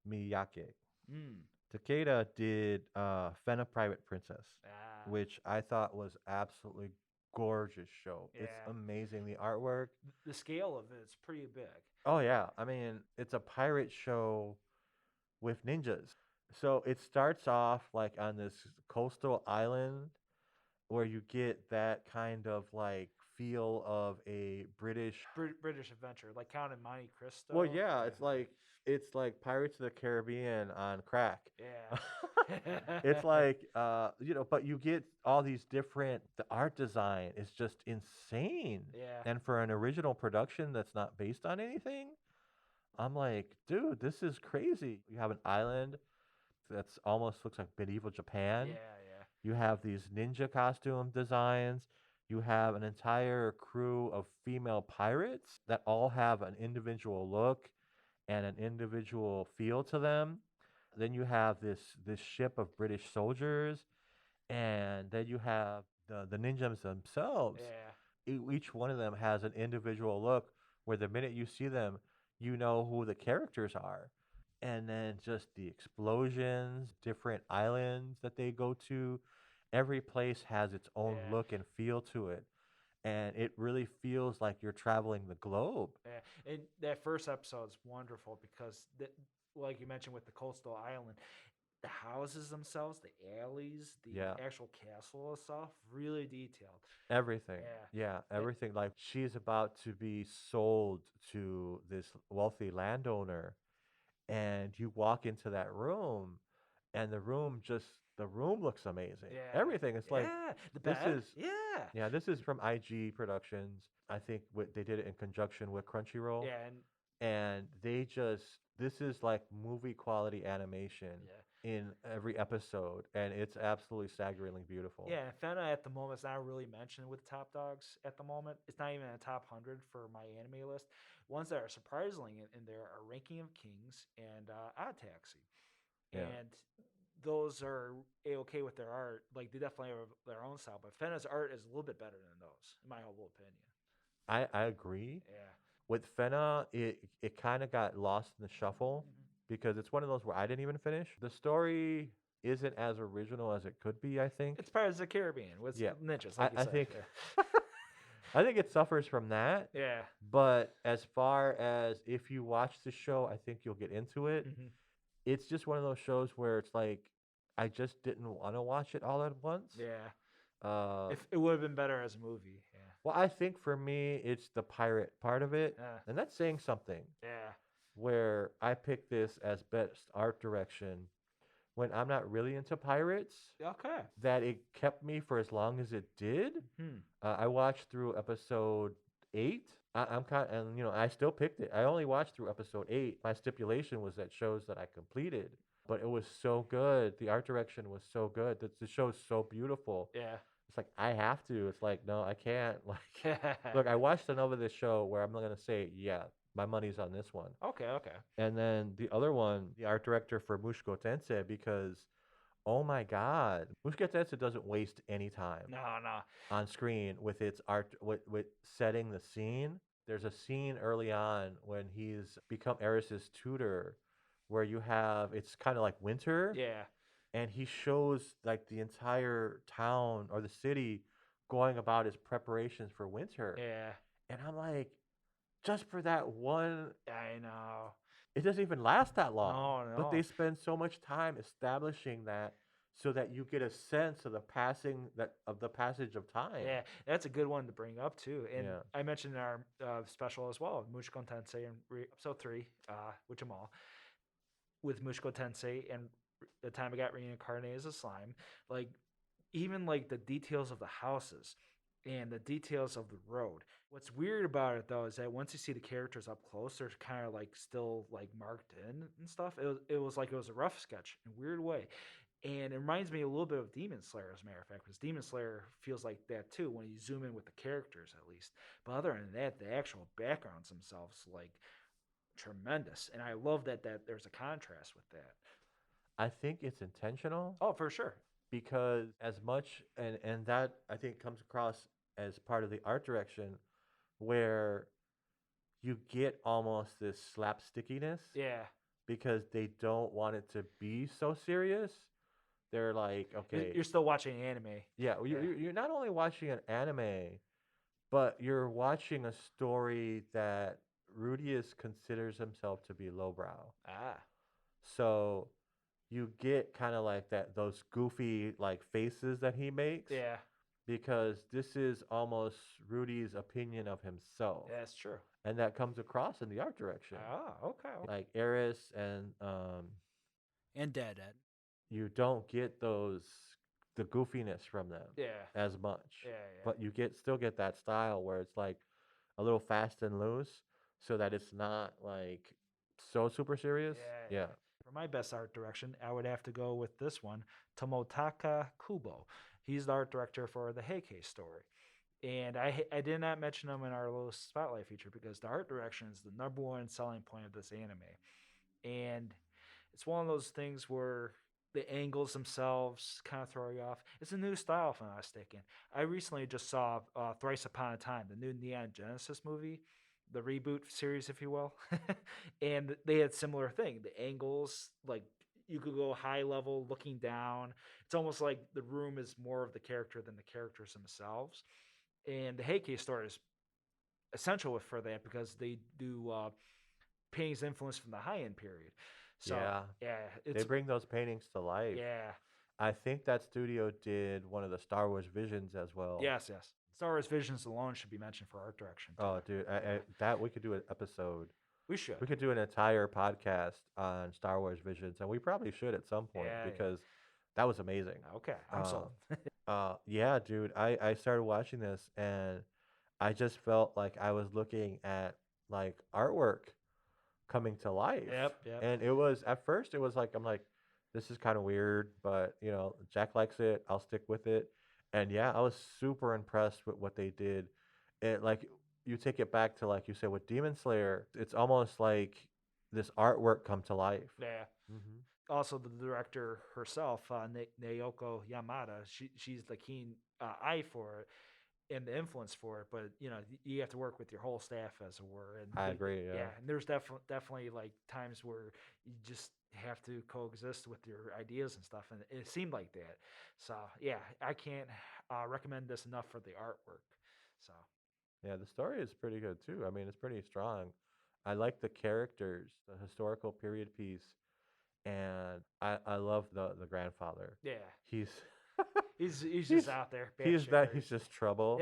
[SPEAKER 1] Miyake.
[SPEAKER 2] Mm.
[SPEAKER 1] Takeda did Fena Private Princess,
[SPEAKER 2] Ah.
[SPEAKER 1] which I thought was absolutely gorgeous show. It's
[SPEAKER 2] Yeah.
[SPEAKER 1] amazing. The artwork.
[SPEAKER 2] The scale of it's pretty big.
[SPEAKER 1] Oh yeah, I mean, it's a pirate show with ninjas. So it starts off like on this coastal island where you get that kind of like feel of a British.
[SPEAKER 2] British adventure, like Count in Monte Cristo.
[SPEAKER 1] Well, yeah, it's like Pirates of the Caribbean on crack.
[SPEAKER 2] Yeah.
[SPEAKER 1] It's like but you get all these different. The art design is just insane.
[SPEAKER 2] Yeah.
[SPEAKER 1] And for an original production that's not based on anything, I'm like, dude, this is crazy. You have an island that's almost looks like medieval Japan.
[SPEAKER 2] Yeah.
[SPEAKER 1] You have these ninja costume designs. You have an entire crew of female pirates that all have an individual look and an individual feel to them. Then you have this ship of British soldiers, and then you have the ninjas themselves.
[SPEAKER 2] Yeah.
[SPEAKER 1] Each one of them has an individual look where the minute you see them, you know who the characters are. And then just the explosions, different islands that they go to. Every place has its own
[SPEAKER 2] Yeah.
[SPEAKER 1] look and feel to it. And it really feels like you're traveling the globe.
[SPEAKER 2] Yeah. And that first episode is wonderful because, like you mentioned with the coastal island, the houses themselves, the alleys, the
[SPEAKER 1] Yeah.
[SPEAKER 2] actual castle itself, really detailed.
[SPEAKER 1] Everything.
[SPEAKER 2] Yeah.
[SPEAKER 1] Everything. Like she's about to be sold to this wealthy landowner, and you walk into that room, and the room looks amazing.
[SPEAKER 2] Yeah.
[SPEAKER 1] Everything. It's like
[SPEAKER 2] the
[SPEAKER 1] this
[SPEAKER 2] bed.
[SPEAKER 1] is this is from IG Productions. I think they did it in conjunction with Crunchyroll.
[SPEAKER 2] Yeah.
[SPEAKER 1] And this is like movie quality animation in every episode, and it's absolutely staggeringly beautiful.
[SPEAKER 2] Yeah, and Fena at the moment is not really mentioned with top dogs at the moment. It's not even in the top 100 for my anime list. Ones that are surprisingly in there are Ranking of Kings and Odd Taxi.
[SPEAKER 1] Yeah.
[SPEAKER 2] And those are okay with their art. Like, they definitely have their own style, but Fena's art is a little bit better than those, in my humble opinion.
[SPEAKER 1] I agree.
[SPEAKER 2] Yeah.
[SPEAKER 1] With Fena, it kind of got lost in the shuffle because it's one of those where I didn't even finish. The story isn't as original as it could be, I think.
[SPEAKER 2] It's Pirates of the Caribbean with ninjas, like you
[SPEAKER 1] I
[SPEAKER 2] said.
[SPEAKER 1] think I think it suffers from that.
[SPEAKER 2] Yeah.
[SPEAKER 1] But as far as if you watch the show, I think you'll get into it. It's just one of those shows where it's like I just didn't want to watch it all at once.
[SPEAKER 2] Yeah. If it would have been better as a movie, yeah.
[SPEAKER 1] Well, I think for me, it's the pirate part of it,
[SPEAKER 2] Yeah.
[SPEAKER 1] and that's saying something.
[SPEAKER 2] Yeah.
[SPEAKER 1] Where I picked this as best art direction when I'm not really into pirates,
[SPEAKER 2] Okay.
[SPEAKER 1] that it kept me for as long as it did.
[SPEAKER 2] Hmm.
[SPEAKER 1] I watched through episode 8. I'm kind, and I still picked it. I only watched through episode 8. My stipulation was that shows that I completed, but it was so good. The art direction was so good. The show's so beautiful.
[SPEAKER 2] Yeah.
[SPEAKER 1] It's like I have to. It's like no, I can't. Like, look, I watched enough of this show where I'm not gonna say, yeah, my money's on this one.
[SPEAKER 2] Okay. Okay.
[SPEAKER 1] And then the other one, the art director for Mushko Tensei, because oh my God, Mushko Tensei doesn't waste any time
[SPEAKER 2] No. No.
[SPEAKER 1] on screen with its art, with setting the scene. There's a scene early on when he's become Eris's tutor, where you have it's kind of like winter,
[SPEAKER 2] Yeah.
[SPEAKER 1] and he shows like the entire town or the city going about his preparations for winter,
[SPEAKER 2] Yeah.
[SPEAKER 1] and I'm like, just for that one,
[SPEAKER 2] I know.
[SPEAKER 1] it doesn't even last that long.
[SPEAKER 2] No.
[SPEAKER 1] But they
[SPEAKER 2] No.
[SPEAKER 1] spend so much time establishing that so that you get a sense of the passage of time.
[SPEAKER 2] Yeah, that's a good one to bring up too. And
[SPEAKER 1] Yeah.
[SPEAKER 2] I mentioned in our special as well, Mushko Tensei in episode 3, which I'm all with Mushko Tensei and the time I got reincarnated as a slime. Like even like the details of the houses and the details of the road. What's weird about it though is that once you see the characters up close, they're kind of like still like marked in and stuff. It was like it was a rough sketch in a weird way. And it reminds me a little bit of Demon Slayer, as a matter of fact, because Demon Slayer feels like that too when you zoom in with the characters, at least. But other than that, the actual backgrounds themselves, like tremendous. And I love that there's a contrast with that.
[SPEAKER 1] I think it's intentional
[SPEAKER 2] Oh, for sure.
[SPEAKER 1] because as much and that I think comes across as part of the art direction where you get almost this slapstickiness
[SPEAKER 2] Yeah.
[SPEAKER 1] because they don't want it to be so serious. They're like,
[SPEAKER 2] You're,
[SPEAKER 1] okay,
[SPEAKER 2] you're still watching anime.
[SPEAKER 1] yeah,
[SPEAKER 2] Yeah.
[SPEAKER 1] you're not only watching an anime, but you're watching a story that Rudius considers himself to be lowbrow.
[SPEAKER 2] Ah.
[SPEAKER 1] So you get kind of like those goofy like faces that he makes
[SPEAKER 2] Yeah.
[SPEAKER 1] because this is almost Rudy's opinion of himself.
[SPEAKER 2] That's true.
[SPEAKER 1] And that comes across in the art direction.
[SPEAKER 2] Ah, okay.
[SPEAKER 1] Like Eris and
[SPEAKER 3] And Dead Ed.
[SPEAKER 1] you don't get the goofiness from them
[SPEAKER 2] Yeah.
[SPEAKER 1] as much.
[SPEAKER 2] Yeah, yeah.
[SPEAKER 1] But you still get that style where it's like a little fast and loose so that it's not like so super serious.
[SPEAKER 2] Yeah,
[SPEAKER 1] Yeah.
[SPEAKER 2] For my best art direction, I would have to go with this one, Tomotaka Kubo. He's the art director for the Heike story. And I did not mention him in our little spotlight feature because the art direction is the number one selling point of this anime. And it's one of those things where the angles themselves kind of throw you off. It's a new style, if I'm not mistaken. I recently just saw Thrice Upon a Time, the new Neon Genesis movie, the reboot series, if you will, and they had similar thing. The angles, like you could go high level looking down. It's almost like the room is more of the character than the characters themselves. And the Heike story is essential for that because they do paintings influence from the high end period. So
[SPEAKER 1] Yeah.
[SPEAKER 2] yeah,
[SPEAKER 1] They
[SPEAKER 2] it's
[SPEAKER 1] bring those paintings to life.
[SPEAKER 2] yeah,
[SPEAKER 1] I think that studio did one of the Star Wars Visions as well.
[SPEAKER 2] yes. Star Wars Visions alone should be mentioned for art direction. Too.
[SPEAKER 1] Oh, dude,
[SPEAKER 2] Yeah.
[SPEAKER 1] that we could do an episode.
[SPEAKER 2] We should.
[SPEAKER 1] We could do an entire podcast on Star Wars Visions, and we probably should at some point
[SPEAKER 2] Yeah, yeah.
[SPEAKER 1] because that was amazing.
[SPEAKER 2] Okay, I'm sold.
[SPEAKER 1] Yeah, dude, I started watching this and I just felt like I was looking at like artwork coming to life.
[SPEAKER 2] Yep.
[SPEAKER 1] And it was at first it was like I'm like, this is kind of weird, but Jack likes it. I'll stick with it. And yeah, I was super impressed with what they did. It like you take it back to like you said with Demon Slayer, it's almost like this artwork come to life.
[SPEAKER 2] Yeah.
[SPEAKER 1] Hmm.
[SPEAKER 2] Also, the director herself, Naoko Yamada, she's the keen eye for it and the influence for it. But you have to work with your whole staff, as it were. And
[SPEAKER 1] I agree. Yeah.
[SPEAKER 2] and there's definitely like times where you just have to coexist with your ideas and stuff, and it seemed like that. So yeah, I can't recommend this enough for the artwork. So
[SPEAKER 1] Yeah, the story is pretty good too. I mean, it's pretty strong. I like the characters, the historical period piece, and I love the grandfather.
[SPEAKER 2] yeah,
[SPEAKER 1] He's
[SPEAKER 2] He's
[SPEAKER 1] He's
[SPEAKER 2] just out there.
[SPEAKER 1] he's
[SPEAKER 2] batshit
[SPEAKER 1] that he's
[SPEAKER 2] crazy.
[SPEAKER 1] just trouble.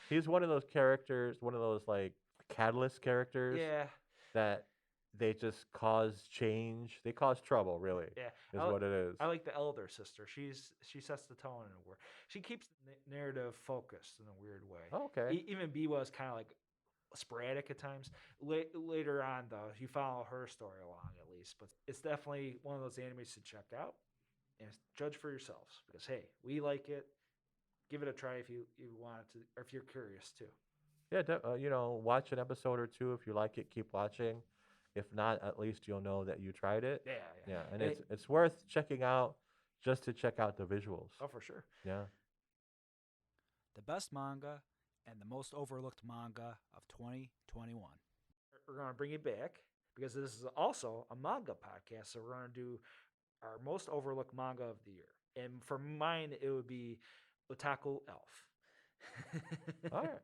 [SPEAKER 1] He's one of those characters, one of those like catalyst characters
[SPEAKER 2] Yeah,
[SPEAKER 1] that they just cause change. They cause trouble, really,
[SPEAKER 2] yeah.
[SPEAKER 1] is what it is.
[SPEAKER 2] I like the elder sister. She sets the tone in a word. She keeps the narrative focused in a weird way.
[SPEAKER 1] Oh, okay.
[SPEAKER 2] Even Biwa is kind of like sporadic at times. Later on, though, you follow her story along at least. But it's definitely one of those animes to check out and judge for yourselves. Because hey, we like it. Give it a try if you want to, or if you're curious too.
[SPEAKER 1] Yeah, watch an episode or two if you like it. Keep watching. If not, at least you'll know that you tried it.
[SPEAKER 2] Yeah, yeah.
[SPEAKER 1] Yeah, and it's worth checking out just to check out the visuals.
[SPEAKER 2] Oh, for sure.
[SPEAKER 1] Yeah.
[SPEAKER 3] The best manga and the most overlooked manga of 2021.
[SPEAKER 2] We're going to bring it back because this is also a manga podcast. So we're going to do our most overlooked manga of the year. And for mine, it would be Otaku Elf.
[SPEAKER 1] All right.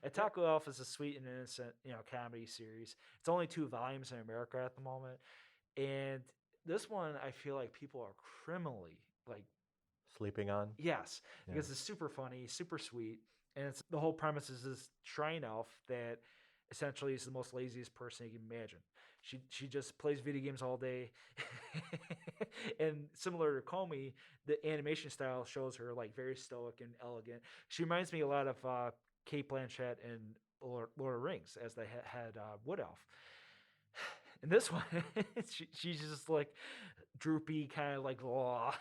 [SPEAKER 2] Otaku Elf is a sweet and innocent, comedy series. It's only 2 volumes in America at the moment. And this one, I feel like people are criminally like,
[SPEAKER 1] Sleeping on.
[SPEAKER 2] yes,
[SPEAKER 1] Yeah.
[SPEAKER 2] because it's super funny, super sweet, and it's the whole premise is this shrine elf that essentially is the most laziest person you can imagine. She just plays video games all day, and similar to Comey, the animation style shows her like very stoic and elegant. She reminds me a lot of Kate Blanchett in Lord of the Rings as the head wood elf. And this one, she's just like droopy, kind of like, oh,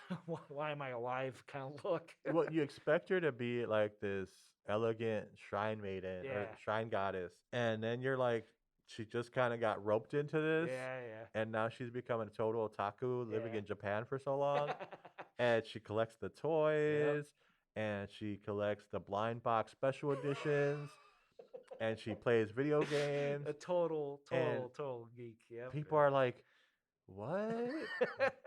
[SPEAKER 2] why am I alive kind of look.
[SPEAKER 1] Well, you expect her to be like this elegant shrine maiden or
[SPEAKER 2] Yeah.
[SPEAKER 1] shrine goddess, and then you're like, she just kind of got roped into this,
[SPEAKER 2] Yeah,
[SPEAKER 1] and now she's becoming a total otaku, living
[SPEAKER 2] Yeah.
[SPEAKER 1] in Japan for so
[SPEAKER 2] yeah.
[SPEAKER 1] long, and she collects the toys, and she collects the blind box special editions, and she plays video games.
[SPEAKER 2] A total
[SPEAKER 1] and
[SPEAKER 2] geek. Yeah.
[SPEAKER 1] People are like, what?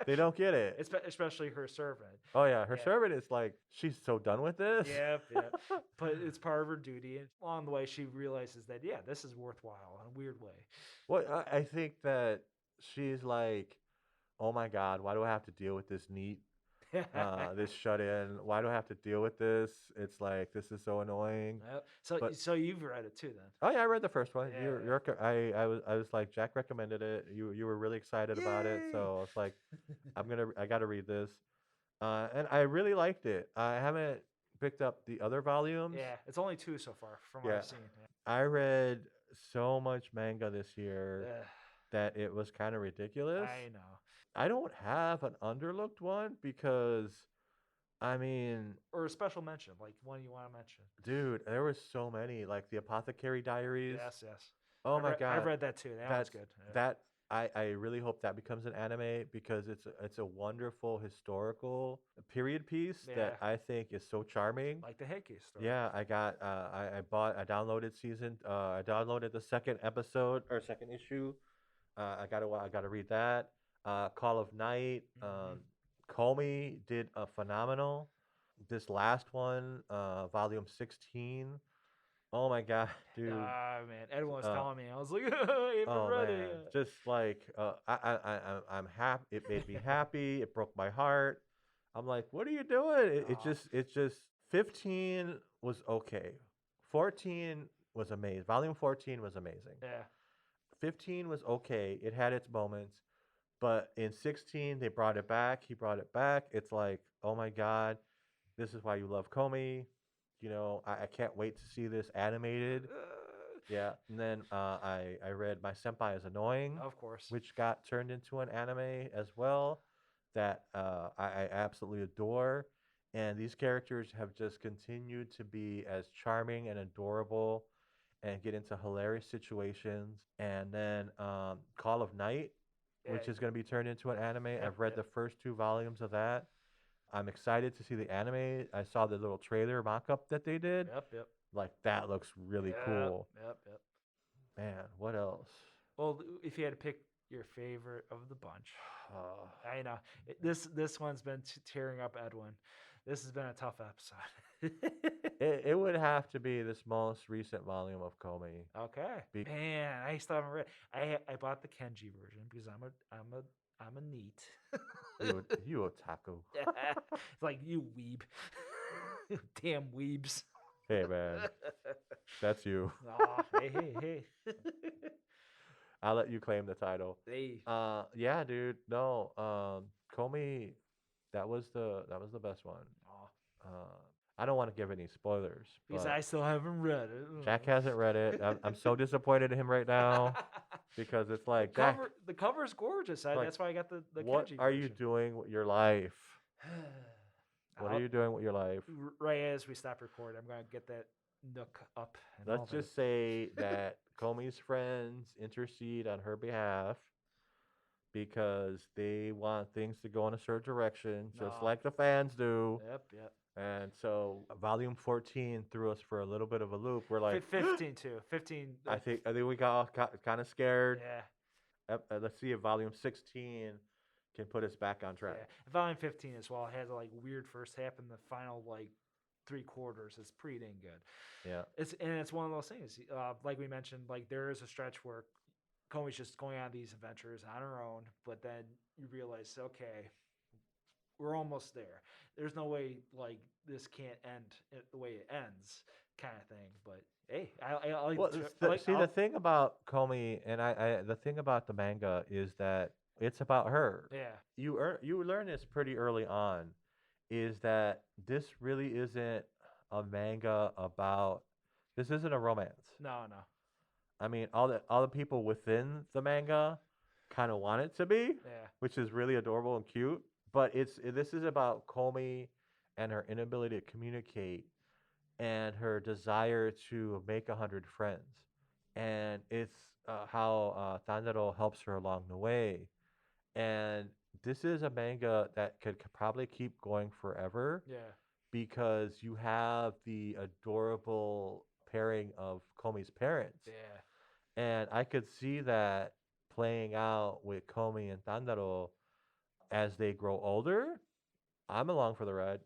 [SPEAKER 1] They don't get it.
[SPEAKER 2] Especially her servant.
[SPEAKER 1] Oh yeah, her
[SPEAKER 2] Yeah.
[SPEAKER 1] servant is like, she's so done with this.
[SPEAKER 2] Yep. But it's part of her duty, and along the way, she realizes that this is worthwhile in a weird way.
[SPEAKER 1] Well, I think that she's like, oh my God, why do I have to deal with this neat, this shut in? Why do I have to deal with this? It's like, this is so annoying.
[SPEAKER 2] Yep. So you've read it too, then?
[SPEAKER 1] Oh yeah, I read the first one.
[SPEAKER 2] Yeah.
[SPEAKER 1] I was like, Jack recommended it. You were really excited about it,
[SPEAKER 2] Yay!
[SPEAKER 1] so I was like, I gotta read this. And I really liked it. I haven't picked up the other volumes.
[SPEAKER 2] Yeah, it's only 2 so far from what
[SPEAKER 1] Yeah.
[SPEAKER 2] I've seen.
[SPEAKER 1] I read so much manga this year
[SPEAKER 2] Ugh,
[SPEAKER 1] that it was kind of ridiculous.
[SPEAKER 2] I know.
[SPEAKER 1] I don't have an underlooked one because, I mean,
[SPEAKER 2] Or a special mention, like one you want to mention.
[SPEAKER 1] dude, there was so many, like the Apothecary Diaries.
[SPEAKER 2] Yes.
[SPEAKER 1] Oh my God,
[SPEAKER 2] I've read that too. That one's good. Yeah.
[SPEAKER 1] That I really hope that becomes an anime because it's a wonderful historical period piece that I think is so charming.
[SPEAKER 2] Like the Heike story.
[SPEAKER 1] Yeah, I downloaded the second episode or second issue. I gotta read that. Call of Night. Comey did a phenomenal. This last one, volume 16. Oh my God, dude.
[SPEAKER 2] Ah, man. Edwin was telling me. I was like, I haven't read it yet.
[SPEAKER 1] Just like I'm happy. It made me happy. It broke my heart. I'm like, what are you doing? It just 15 was okay. 14 was amazing. Volume 14 was amazing.
[SPEAKER 2] Yeah.
[SPEAKER 1] 15 was okay. It had its moments. But in 16, they brought it back. He brought it back. It's like, oh my God, this is why you love Comey. I can't wait to see this animated. Yeah. And then I read My Senpai is Annoying.
[SPEAKER 2] Of course.
[SPEAKER 1] Which got turned into an anime as well that I absolutely adore. And these characters have just continued to be as charming and adorable and get into hilarious situations. And then Call of Night, which is going to be turned into an anime. I've read the first 2 volumes of that. I'm excited to see the anime. I saw the little trailer mock-up that they did.
[SPEAKER 2] Yep.
[SPEAKER 1] Like, that looks really cool.
[SPEAKER 2] Yep.
[SPEAKER 1] Man, what else?
[SPEAKER 2] Well, if you had to pick your favorite of the bunch, I know this one's been tearing up Edwin. This has been a tough episode.
[SPEAKER 1] It would have to be this most recent volume of Comey.
[SPEAKER 2] Okay. Man, I still haven't read. I bought the Kenji version because I'm I'm a neat.
[SPEAKER 1] You otaku.
[SPEAKER 2] It's like you weeb. Damn weebs.
[SPEAKER 1] Hey man, that's you.
[SPEAKER 2] Aw, hey.
[SPEAKER 1] I'll let you claim the title.
[SPEAKER 2] Hey.
[SPEAKER 1] Yeah, dude. No, Comey, that was the best one.
[SPEAKER 2] Aw.
[SPEAKER 1] Uh, I don't want to give any spoilers,
[SPEAKER 2] Because
[SPEAKER 1] but
[SPEAKER 2] I still haven't read it.
[SPEAKER 1] Jack hasn't read it. I'm so disappointed in him right now because it's like Jack.
[SPEAKER 2] The cover's gorgeous.
[SPEAKER 1] Like,
[SPEAKER 2] That's why I got the
[SPEAKER 1] what
[SPEAKER 2] Kenji
[SPEAKER 1] are you
[SPEAKER 2] version.
[SPEAKER 1] doing with your life? What are you doing with your life?
[SPEAKER 2] Right as we stop recording, I'm gonna get that nook up. And all
[SPEAKER 1] Let's
[SPEAKER 2] that.
[SPEAKER 1] just say that Comey's friends intercede on her behalf because they want things to go in a certain direction, just
[SPEAKER 2] No.
[SPEAKER 1] like the fans do.
[SPEAKER 2] Yep.
[SPEAKER 1] And so, volume 14 threw us for a little bit of a loop. We're like,
[SPEAKER 2] 15 too. 15.
[SPEAKER 1] I think we got kind of scared.
[SPEAKER 2] Yeah.
[SPEAKER 1] Let's see if volume 16 can put us back on track.
[SPEAKER 2] Yeah. Volume 15 as well. It has a weird first half and the final 3/4. It's pretty dang good.
[SPEAKER 1] Yeah.
[SPEAKER 2] It's one of those things. Like we mentioned, there is a stretch where Comey's just going on these adventures on her own, but then you realize, okay, we're almost there. There's no way this can't end the way it ends, kind of thing. But hey, I like.
[SPEAKER 1] Well,
[SPEAKER 2] I
[SPEAKER 1] the thing about Comey and the thing about the manga is that it's about her.
[SPEAKER 2] Yeah.
[SPEAKER 1] You learn this pretty early on, is that this really isn't a manga about. This isn't a romance.
[SPEAKER 2] No.
[SPEAKER 1] I mean, all the people within the manga kind of want it to be,
[SPEAKER 2] Yeah.
[SPEAKER 1] which is really adorable and cute. But this is about Comey and her inability to communicate and her desire to make 100 friends, and it's how Tandaro helps her along the way. And this is a manga that could probably keep going forever
[SPEAKER 2] Yeah.
[SPEAKER 1] because you have the adorable pairing of Comey's parents.
[SPEAKER 2] Yeah.
[SPEAKER 1] And I could see that playing out with Comey and Tandaro as they grow older. I'm along for the ride.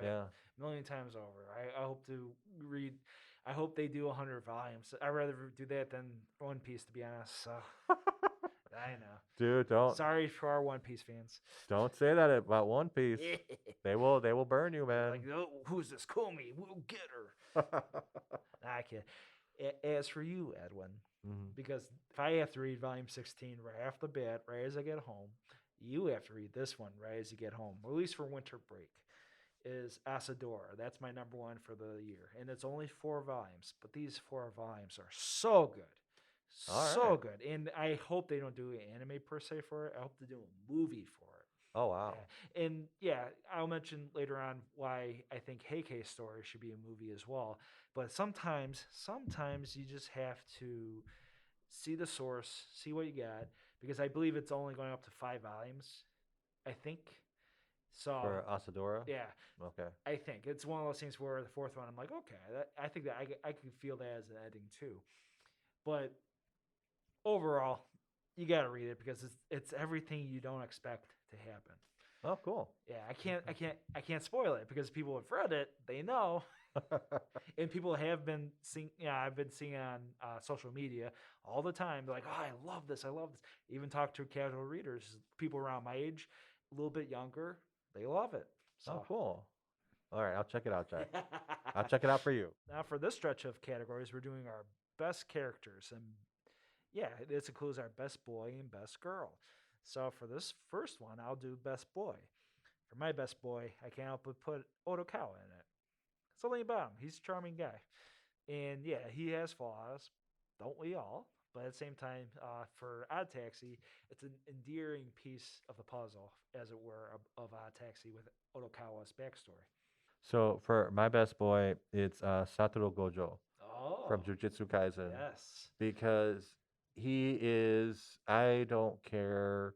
[SPEAKER 2] Yeah. A million times over. I hope to read. I hope they do 100 volumes. I'd rather do that than One Piece, to be honest. So I know.
[SPEAKER 1] Dude, don't
[SPEAKER 2] Sorry for our One Piece fans.
[SPEAKER 1] say that about One Piece. They will burn you, man.
[SPEAKER 2] Oh, who's this Comey? We'll get her. I can't. As for you, Edwin, because if I have to read volume 16 right off the bat, right as I get home, you have to read this one right as you get home, or at least for winter break, is Asadora. That's my number one for the year. And it's only 4 volumes, but these 4 volumes are so good. So good. And I hope they don't do an anime per se for it. I hope they do a movie for it.
[SPEAKER 1] Oh, wow.
[SPEAKER 2] Yeah. And yeah, I'll mention later on why I think Heike's story should be a movie as well. But sometimes you just have to see the source, see what you got, because I believe it's only going up to 5 volumes, I think. So
[SPEAKER 1] For Asadora?
[SPEAKER 2] yeah,
[SPEAKER 1] Okay.
[SPEAKER 2] I think it's one of those things where the 4th one, I'm like, okay, I think that I can feel that as an ending too. But overall, you got to read it because it's everything you don't expect to happen.
[SPEAKER 1] Oh, cool.
[SPEAKER 2] Yeah, I can't spoil it because people have read it, they know, and people have been seeing. Yeah, I've been seeing on social media all the time. They're like, "Oh, I love this! I love this!" Even talk to casual readers, people around my age, a little bit younger, they love it. So.
[SPEAKER 1] Oh, cool. All right, I'll check it out, Jack. I'll check it out for you.
[SPEAKER 2] Now, for this stretch of categories, we're doing our best characters, and yeah, this includes our best boy and best girl. So for this first one, I'll do best boy. For my best boy, I can't help but put Otokawa in it. Something about him. He's a charming guy. And yeah, he has flaws. Don't we all? But at the same time, for Odd Taxi, it's an endearing piece of the puzzle, as it were, of Odd Taxi with Otokawa's backstory.
[SPEAKER 1] So for my best boy, it's Satoru Gojo from
[SPEAKER 2] Oh,
[SPEAKER 1] Jujutsu Kaisen.
[SPEAKER 2] yes.
[SPEAKER 1] Because he is, I don't care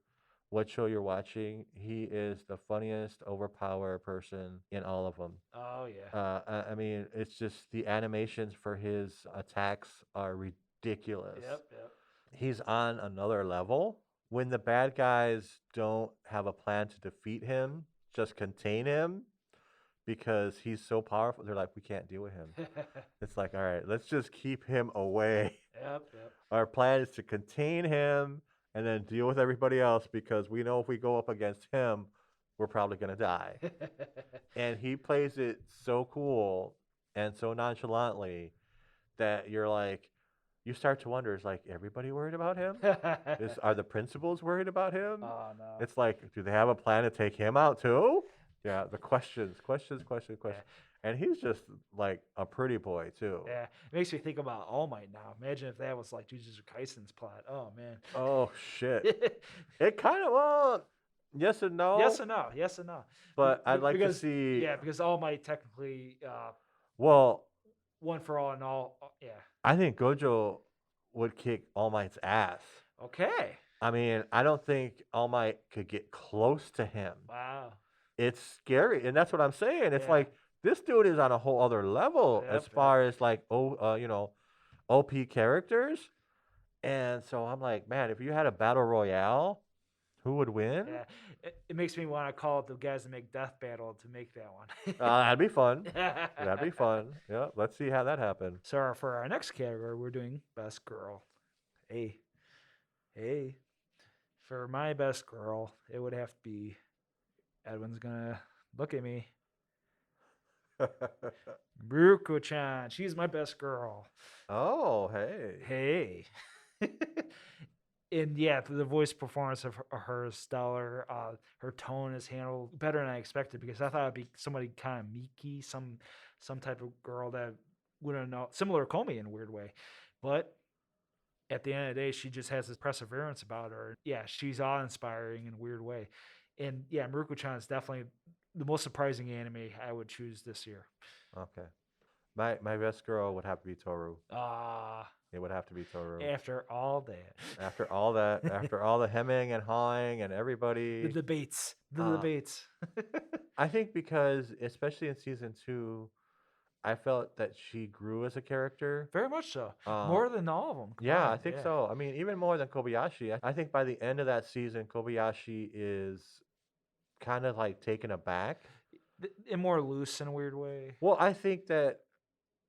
[SPEAKER 1] what show you're watching, he is the funniest, overpowered person in all of them.
[SPEAKER 2] Oh, yeah.
[SPEAKER 1] I mean, it's just the animations for his attacks are ridiculous.
[SPEAKER 2] Yep.
[SPEAKER 1] He's on another level. When the bad guys don't have a plan to defeat him, just contain him because he's so powerful, they're like, we can't deal with him. It's like, all right, let's just keep him away.
[SPEAKER 2] Yep.
[SPEAKER 1] Our plan is to contain him and then deal with everybody else because we know if we go up against him, we're probably gonna die. And he plays it so cool and so nonchalantly that you're like, you start to wonder, is like everybody worried about him? Are the principals worried about him?
[SPEAKER 2] Oh no.
[SPEAKER 1] It's like, do they have a plan to take him out too? Yeah, the questions.
[SPEAKER 2] Yeah.
[SPEAKER 1] And he's just like a pretty boy too.
[SPEAKER 2] Yeah, it makes me think about All Might now. Imagine if that was like Jujutsu Kaisen's plot. Oh man.
[SPEAKER 1] Oh shit. It kind of yes and no.
[SPEAKER 2] Yes and no. Yes and no.
[SPEAKER 1] But I'd like to
[SPEAKER 2] because
[SPEAKER 1] see.
[SPEAKER 2] yeah, because All Might technically
[SPEAKER 1] Well,
[SPEAKER 2] one for all and all. Yeah.
[SPEAKER 1] I think Gojo would kick All Might's ass.
[SPEAKER 2] Okay.
[SPEAKER 1] I mean, I don't think All Might could get close to him.
[SPEAKER 2] Wow.
[SPEAKER 1] It's scary, and that's what I'm saying. It's
[SPEAKER 2] Yeah.
[SPEAKER 1] like this dude is on a whole other level as
[SPEAKER 2] Yep,
[SPEAKER 1] far as like OP characters. And so I'm like, man, if you had a battle royale, who would win?
[SPEAKER 2] Yeah. It makes me want to call the guys that make Death Battle to make that one.
[SPEAKER 1] That'd be fun. That'd be fun. Yeah, let's see how that happens.
[SPEAKER 2] So for our next category, we're doing Best Girl. Hey. For my Best Girl, it would have to be Edwin's gonna look at me. Bruko-chan. She's my best girl.
[SPEAKER 1] Oh, hey.
[SPEAKER 2] Hey. And yeah, the voice performance of her is stellar. Her tone is handled better than I expected because I thought it'd be somebody kind of meeky, some type of girl that wouldn't know, similar to Comey in a weird way. But at the end of the day, she just has this perseverance about her. Yeah, she's awe-inspiring in a weird way. And yeah, Maruko-chan is definitely the most surprising anime I would choose this year.
[SPEAKER 1] Okay. My best girl would have to be Toru.
[SPEAKER 2] Ah,
[SPEAKER 1] It would have to be Toru.
[SPEAKER 2] after all that.
[SPEAKER 1] After all that, after all the hemming and hawing and
[SPEAKER 2] The
[SPEAKER 1] everybody.
[SPEAKER 2] debates. The
[SPEAKER 1] Uh,
[SPEAKER 2] debates.
[SPEAKER 1] I think because, especially in season 2, I felt that she grew as a character.
[SPEAKER 2] Very much so.
[SPEAKER 1] Um,
[SPEAKER 2] More than all of them.
[SPEAKER 1] Yeah, I think so. I mean, even more than Kobayashi. I think by the end of that season, Kobayashi is kind of like taken aback.
[SPEAKER 2] And more loose in a weird way.
[SPEAKER 1] Well, I think that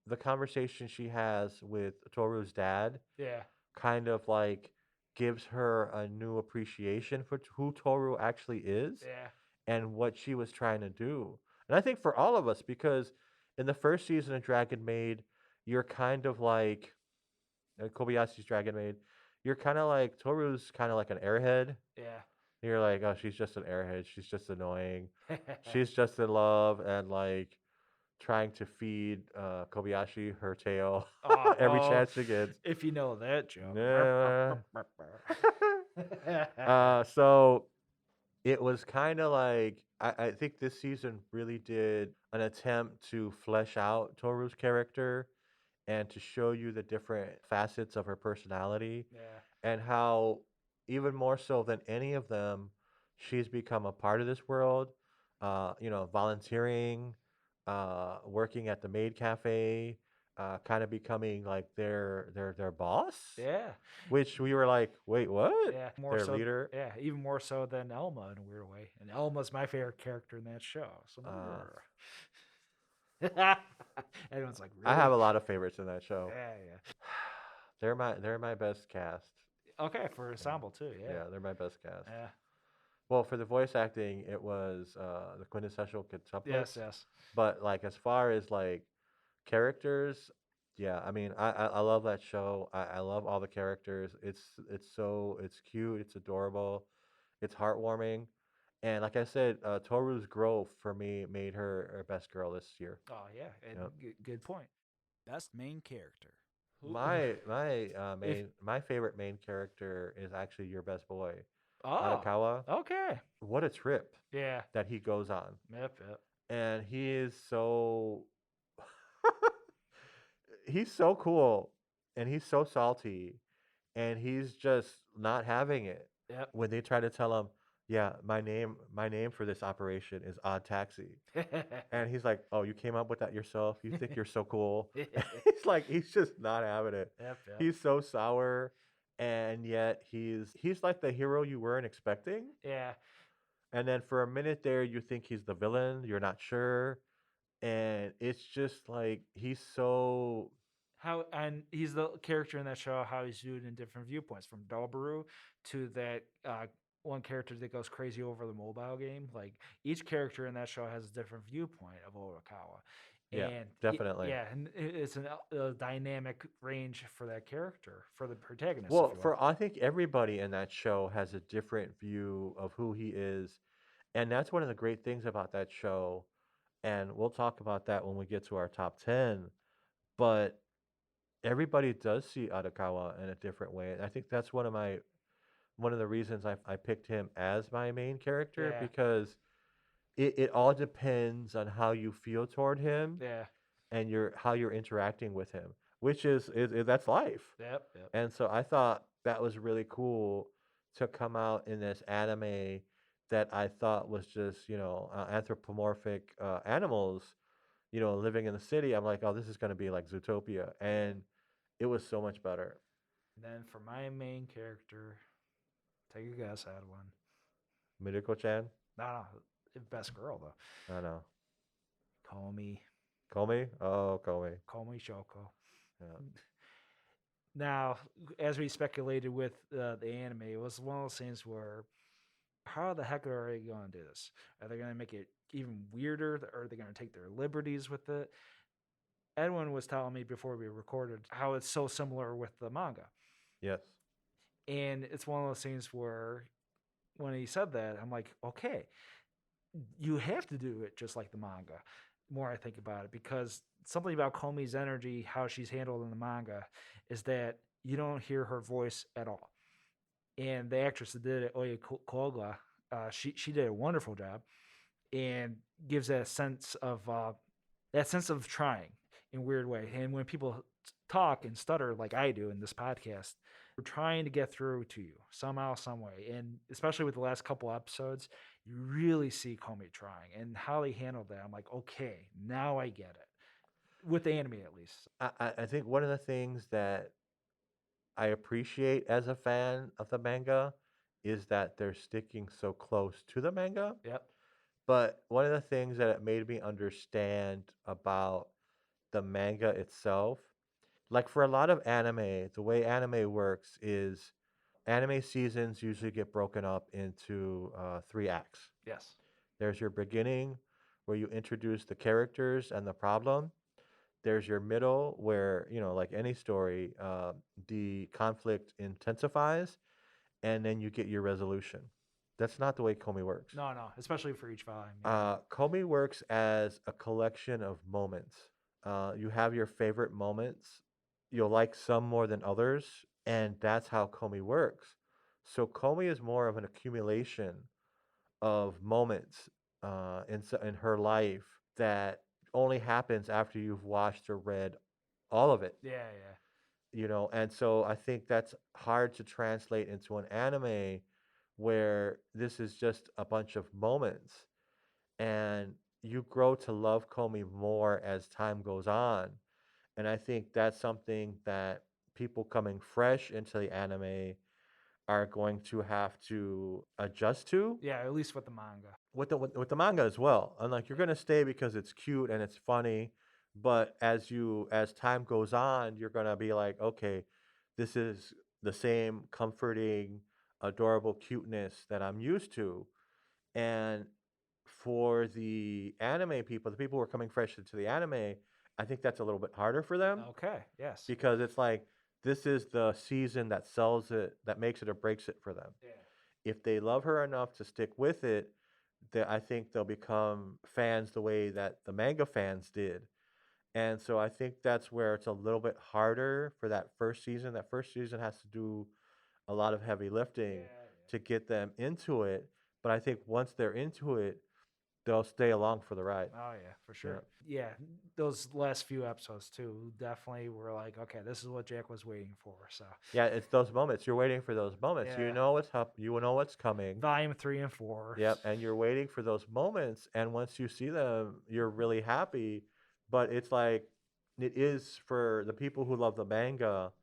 [SPEAKER 1] the conversation she has with Toru's dad
[SPEAKER 2] Yeah.
[SPEAKER 1] kind of like gives her a new appreciation for who Toru actually is
[SPEAKER 2] Yeah.
[SPEAKER 1] and what she was trying to do. And I think for all of us, because in the first season of Dragon Maid, you're kind of like Kobayashi's Dragon Maid, you're kind of like Toru's kind of like an airhead.
[SPEAKER 2] Yeah.
[SPEAKER 1] You're like, oh, she's just an airhead. She's just annoying. She's just in love and like trying to feed Kobayashi her tail every chance she gets.
[SPEAKER 2] If you know that joke.
[SPEAKER 1] Yeah. So it was kind of like I think this season really did an attempt to flesh out Toru's character and to show you the different facets of her personality
[SPEAKER 2] Yeah.
[SPEAKER 1] and how even more so than any of them, she's become a part of this world. Volunteering, working at the maid cafe, kind of becoming like their boss.
[SPEAKER 2] Yeah.
[SPEAKER 1] Which we were like, wait, what?
[SPEAKER 2] Yeah. More
[SPEAKER 1] Their
[SPEAKER 2] so,
[SPEAKER 1] leader.
[SPEAKER 2] Yeah. Even more so than Elma in a weird way. And Elma's my favorite character in that show. So everyone's like, really?
[SPEAKER 1] I have a lot of favorites in that show.
[SPEAKER 2] Yeah.
[SPEAKER 1] They're my best cast.
[SPEAKER 2] Okay, for Ensemble too.
[SPEAKER 1] Yeah, they're my best cast.
[SPEAKER 2] Yeah.
[SPEAKER 1] Well, for the voice acting, it was the quintessential quintuplets.
[SPEAKER 2] Yes.
[SPEAKER 1] But like as far as like characters, yeah, I mean, I love that show. I love all the characters. It's cute, it's adorable, it's heartwarming, and like I said, Toru's growth for me made her best girl this year.
[SPEAKER 2] Oh yeah. And
[SPEAKER 1] Yep.
[SPEAKER 2] good point.
[SPEAKER 3] Best main character.
[SPEAKER 1] My favorite main character is actually your best boy,
[SPEAKER 2] Oh.
[SPEAKER 1] Arakawa.
[SPEAKER 2] Okay.
[SPEAKER 1] What a trip
[SPEAKER 2] Yeah.
[SPEAKER 1] that he goes on.
[SPEAKER 2] Yep.
[SPEAKER 1] And he is so he's so cool and he's so salty and he's just not having it.
[SPEAKER 2] Yep.
[SPEAKER 1] When they try to tell him, yeah, my name for this operation is Odd Taxi. And he's like, oh, you came up with that yourself? You think you're so cool? He's like, he's just not having it.
[SPEAKER 2] Yep.
[SPEAKER 1] He's so sour, and yet he's like the hero you weren't expecting.
[SPEAKER 2] Yeah.
[SPEAKER 1] And then for a minute there, you think he's the villain. You're not sure. And it's just like he's so
[SPEAKER 2] how and he's the character in that show. How he's viewed in different viewpoints, from Dobaru to that one character that goes crazy over the mobile game. Like each character in that show has a different viewpoint of Oikawa,
[SPEAKER 1] Yeah,
[SPEAKER 2] and
[SPEAKER 1] definitely.
[SPEAKER 2] and it's a dynamic range for that character, for the protagonist, if
[SPEAKER 1] Well,
[SPEAKER 2] you will.
[SPEAKER 1] for I think everybody in that show has a different view of who he is, and that's one of the great things about that show. And we'll talk about that when we get to our top 10. But everybody does see Arakawa in a different way. And I think that's one of the reasons I picked him as my main character
[SPEAKER 2] Yeah,
[SPEAKER 1] because it all depends on how you feel toward him
[SPEAKER 2] yeah,
[SPEAKER 1] and how you're interacting with him, which is that's life.
[SPEAKER 2] yep.
[SPEAKER 1] And so I thought that was really cool to come out in this anime that I thought was just, anthropomorphic animals, living in the city. I'm like, oh, this is going to be like Zootopia. And it was so much better.
[SPEAKER 2] And then for my main character, take a guess, Edwin.
[SPEAKER 1] Midako-chan?
[SPEAKER 2] No, best girl though.
[SPEAKER 1] I don't know.
[SPEAKER 2] Komi,
[SPEAKER 1] Komi? Oh, Komi.
[SPEAKER 2] Komi Shoko.
[SPEAKER 1] Yeah.
[SPEAKER 2] Now, as we speculated with the anime, it was one of those things where, how the heck are they going to do this? Are they going to make it even weirder? Or are they going to take their liberties with it? Edwin was telling me before we recorded how it's so similar with the manga.
[SPEAKER 1] Yes.
[SPEAKER 2] And it's one of those things where when he said that, I'm like, okay, you have to do it just like the manga. The more I think about it, because something about Komi's energy, how she's handled in the manga, is that you don't hear her voice at all. And the actress that did it, Oya Koga, she did a wonderful job, and gives that sense of trying in a weird way. And when people talk and stutter like I do in this podcast, we're trying to get through to you somehow, some way. And especially with the last couple episodes, you really see Comey trying and how they handled that. I'm like, okay, now I get it. With the anime, at least.
[SPEAKER 1] I think one of the things that I appreciate as a fan of the manga is that they're sticking so close to the manga.
[SPEAKER 2] Yep.
[SPEAKER 1] But one of the things that it made me understand about the manga itself, like for a lot of anime, the way anime works is anime seasons usually get broken up into 3 acts.
[SPEAKER 2] Yes.
[SPEAKER 1] There's your beginning, where you introduce the characters and the problem. There's your middle, where, like any story, the conflict intensifies, and then you get your resolution. That's not the way Komi works.
[SPEAKER 2] No, especially for each volume.
[SPEAKER 1] Komi works as a collection of moments. You have your favorite moments. You'll like some more than others, and that's how Komi works. So Komi is more of an accumulation of moments in her life that only happens after you've watched or read all of it.
[SPEAKER 2] Yeah.
[SPEAKER 1] And so I think that's hard to translate into an anime where this is just a bunch of moments and you grow to love Comey more as time goes on. And I think that's something that people coming fresh into the anime are going to have to adjust to.
[SPEAKER 2] Yeah, at least with the manga.
[SPEAKER 1] With the manga as well. And like you're gonna stay because it's cute and it's funny, but as time goes on, you're gonna be like, okay, this is the same comforting, adorable cuteness that I'm used to. And for the anime people, the people who are coming fresh into the anime, I think that's a little bit harder for them
[SPEAKER 2] Okay, yes.
[SPEAKER 1] because it's like this is the season that sells it, that makes it or breaks it for them.
[SPEAKER 2] Yeah.
[SPEAKER 1] If they love her enough to stick with it, I think they'll become fans the way that the manga fans did. And so I think that's where it's a little bit harder for that first season. That first season has to do a lot of heavy lifting to get them into it. But I think once they're into it, they'll stay along for the ride.
[SPEAKER 2] Oh yeah, for sure. Yeah, those last few episodes too definitely were like, okay, this is what Jack was waiting for. So
[SPEAKER 1] Yeah, it's those moments. You're waiting for those moments.
[SPEAKER 2] Yeah.
[SPEAKER 1] You know what's up. You know what's coming.
[SPEAKER 2] volume 3 and 4.
[SPEAKER 1] Yep, and you're waiting for those moments, and once you see them, you're really happy. But it's like it is for the people who love the manga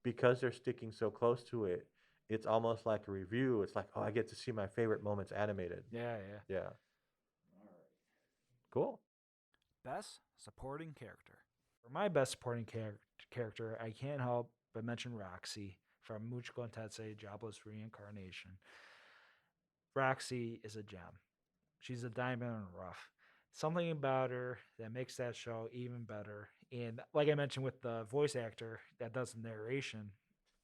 [SPEAKER 1] because they're sticking so close to it. It's almost like a review. It's like, oh, I get to see my favorite moments animated.
[SPEAKER 2] Yeah.
[SPEAKER 1] Yeah. Cool.
[SPEAKER 3] Best supporting character.
[SPEAKER 2] For my best supporting character, I can't help but mention Roxy from Muchiko Tensei Jobless Reincarnation. Roxy is a gem. She's a diamond in the rough. Something about her that makes that show even better. And like I mentioned with the voice actor that does the narration,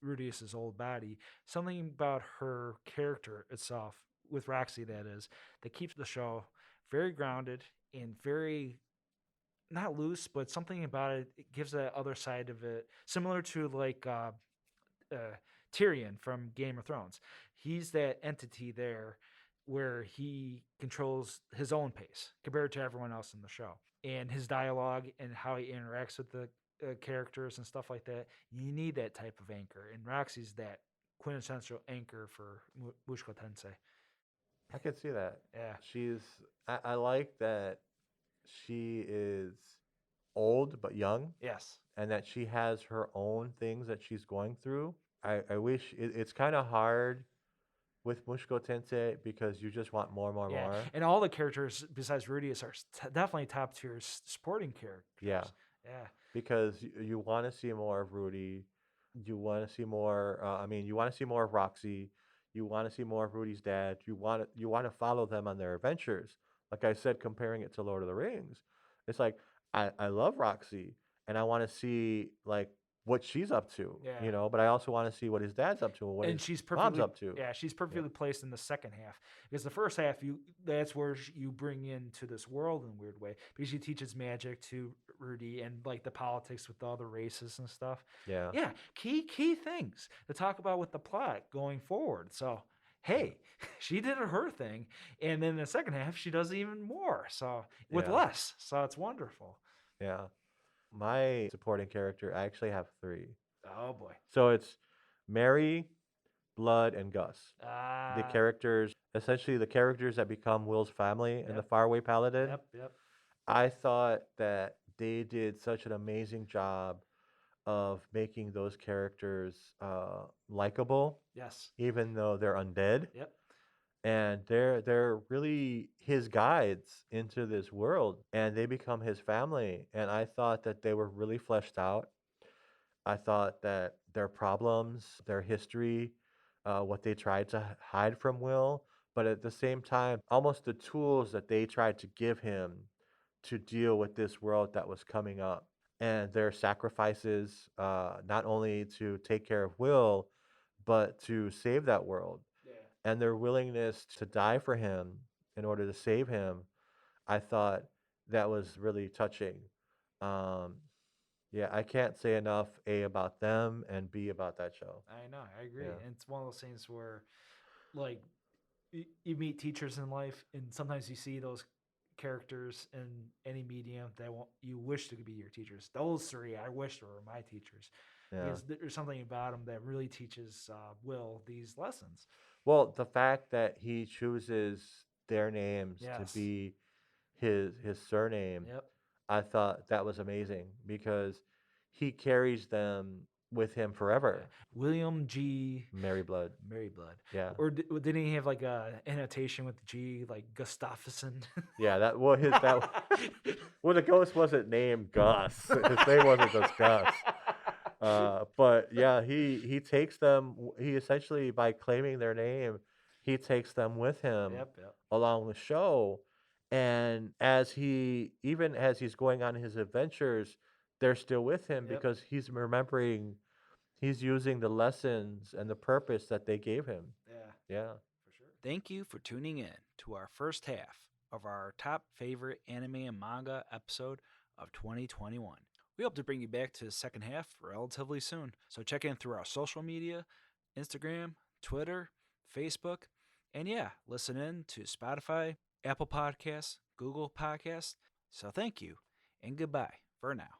[SPEAKER 2] Rudius's old body, something about her character itself, with Roxy that is, that keeps the show very grounded and very not loose, but something about it gives that other side of it, similar to like uh, Tyrion from Game of Thrones. He's that entity there where he controls his own pace compared to everyone else in the show. And his dialogue and how he interacts with the characters and stuff like that, you need that type of anchor. And Roxy's that quintessential anchor for Mushko Tensei.
[SPEAKER 1] I could see that.
[SPEAKER 2] Yeah.
[SPEAKER 1] I like that she is old but young,
[SPEAKER 2] Yes.
[SPEAKER 1] and that she has her own things that she's going through. I wish it's kind of hard with Mushko Tensei because you just want more, more,
[SPEAKER 2] Yeah.
[SPEAKER 1] more.
[SPEAKER 2] And all the characters besides Rudius are definitely top tier supporting characters.
[SPEAKER 1] Yeah.
[SPEAKER 2] Yeah.
[SPEAKER 1] Because you want to see more of Rudy. You want to see more. You want to see more of Roxy. You want to see more of Rudy's dad. You want to follow them on their adventures. Like I said, comparing it to Lord of the Rings, it's like I love Roxy, and I want to see like what she's up to.
[SPEAKER 2] Yeah.
[SPEAKER 1] But I also want to see what his dad's up to and what
[SPEAKER 2] And
[SPEAKER 1] his
[SPEAKER 2] she's
[SPEAKER 1] mom's
[SPEAKER 2] perfectly
[SPEAKER 1] up to.
[SPEAKER 2] she's perfectly placed in the second half, because the first half that's where you bring into this world in a weird way, because she teaches magic to Rudy and like the politics with the other races and stuff.
[SPEAKER 1] Yeah.
[SPEAKER 2] Yeah, key things to talk about with the plot going forward. So hey, she did her thing, and then in the second half she does even more. So with
[SPEAKER 1] Yeah.
[SPEAKER 2] less, so it's wonderful.
[SPEAKER 1] Yeah. My supporting character, I actually have 3.
[SPEAKER 2] Oh boy.
[SPEAKER 1] So it's Mary, Blood, and Gus. The
[SPEAKER 2] Ah.
[SPEAKER 1] characters, essentially the characters that become Will's family in the
[SPEAKER 2] Yep.
[SPEAKER 1] Faraway Paladin.
[SPEAKER 2] Yep.
[SPEAKER 1] I thought that they did such an amazing job of making those characters likable,
[SPEAKER 2] Yes.
[SPEAKER 1] even though they're undead.
[SPEAKER 2] Yep.
[SPEAKER 1] And they're really his guides into this world, and they become his family. And I thought that they were really fleshed out. I thought that their problems, their history, what they tried to hide from Will, but at the same time, almost the tools that they tried to give him to deal with this world that was coming up, and their sacrifices, not only to take care of Will, but to save that world,
[SPEAKER 2] Yeah.
[SPEAKER 1] and their willingness to die for him in order to save him. I thought that was really touching. Um, yeah, I can't say enough A about them and B about that show.
[SPEAKER 2] I know, I agree.
[SPEAKER 1] Yeah.
[SPEAKER 2] And it's one of those things where, like, you meet teachers in life, and sometimes you see those characters in any medium that you wish to be your teachers. Those 3, I wish were my teachers,
[SPEAKER 1] Yeah.
[SPEAKER 2] because there's something about them that really teaches Will these lessons.
[SPEAKER 1] Well, the fact that he chooses their names to
[SPEAKER 2] Yes.
[SPEAKER 1] be his surname,
[SPEAKER 2] Yep.
[SPEAKER 1] I thought that was amazing because he carries them with him forever.
[SPEAKER 2] William G.
[SPEAKER 1] Mary Blood.
[SPEAKER 2] Maryblood.
[SPEAKER 1] Yeah.
[SPEAKER 2] Or didn't he have like a annotation with G, like Gustafsson?
[SPEAKER 1] Yeah, that well his that well the ghost wasn't named Gus. His name wasn't just Gus. But yeah, he takes them. He essentially, by claiming their name, he takes them with him
[SPEAKER 2] Yep.
[SPEAKER 1] along the show. And even as he's going on his adventures, they're still with him
[SPEAKER 2] Yep.
[SPEAKER 1] because he's remembering, he's using the lessons and the purpose that they gave him. Yeah.
[SPEAKER 2] For sure.
[SPEAKER 3] Thank you for tuning in to our first half of our top favorite anime and manga episode of 2021. We hope to bring you back to the second half relatively soon. So check in through our social media, Instagram, Twitter, Facebook, and yeah, listen in to Spotify, Apple Podcasts, Google Podcasts. So thank you and goodbye for now.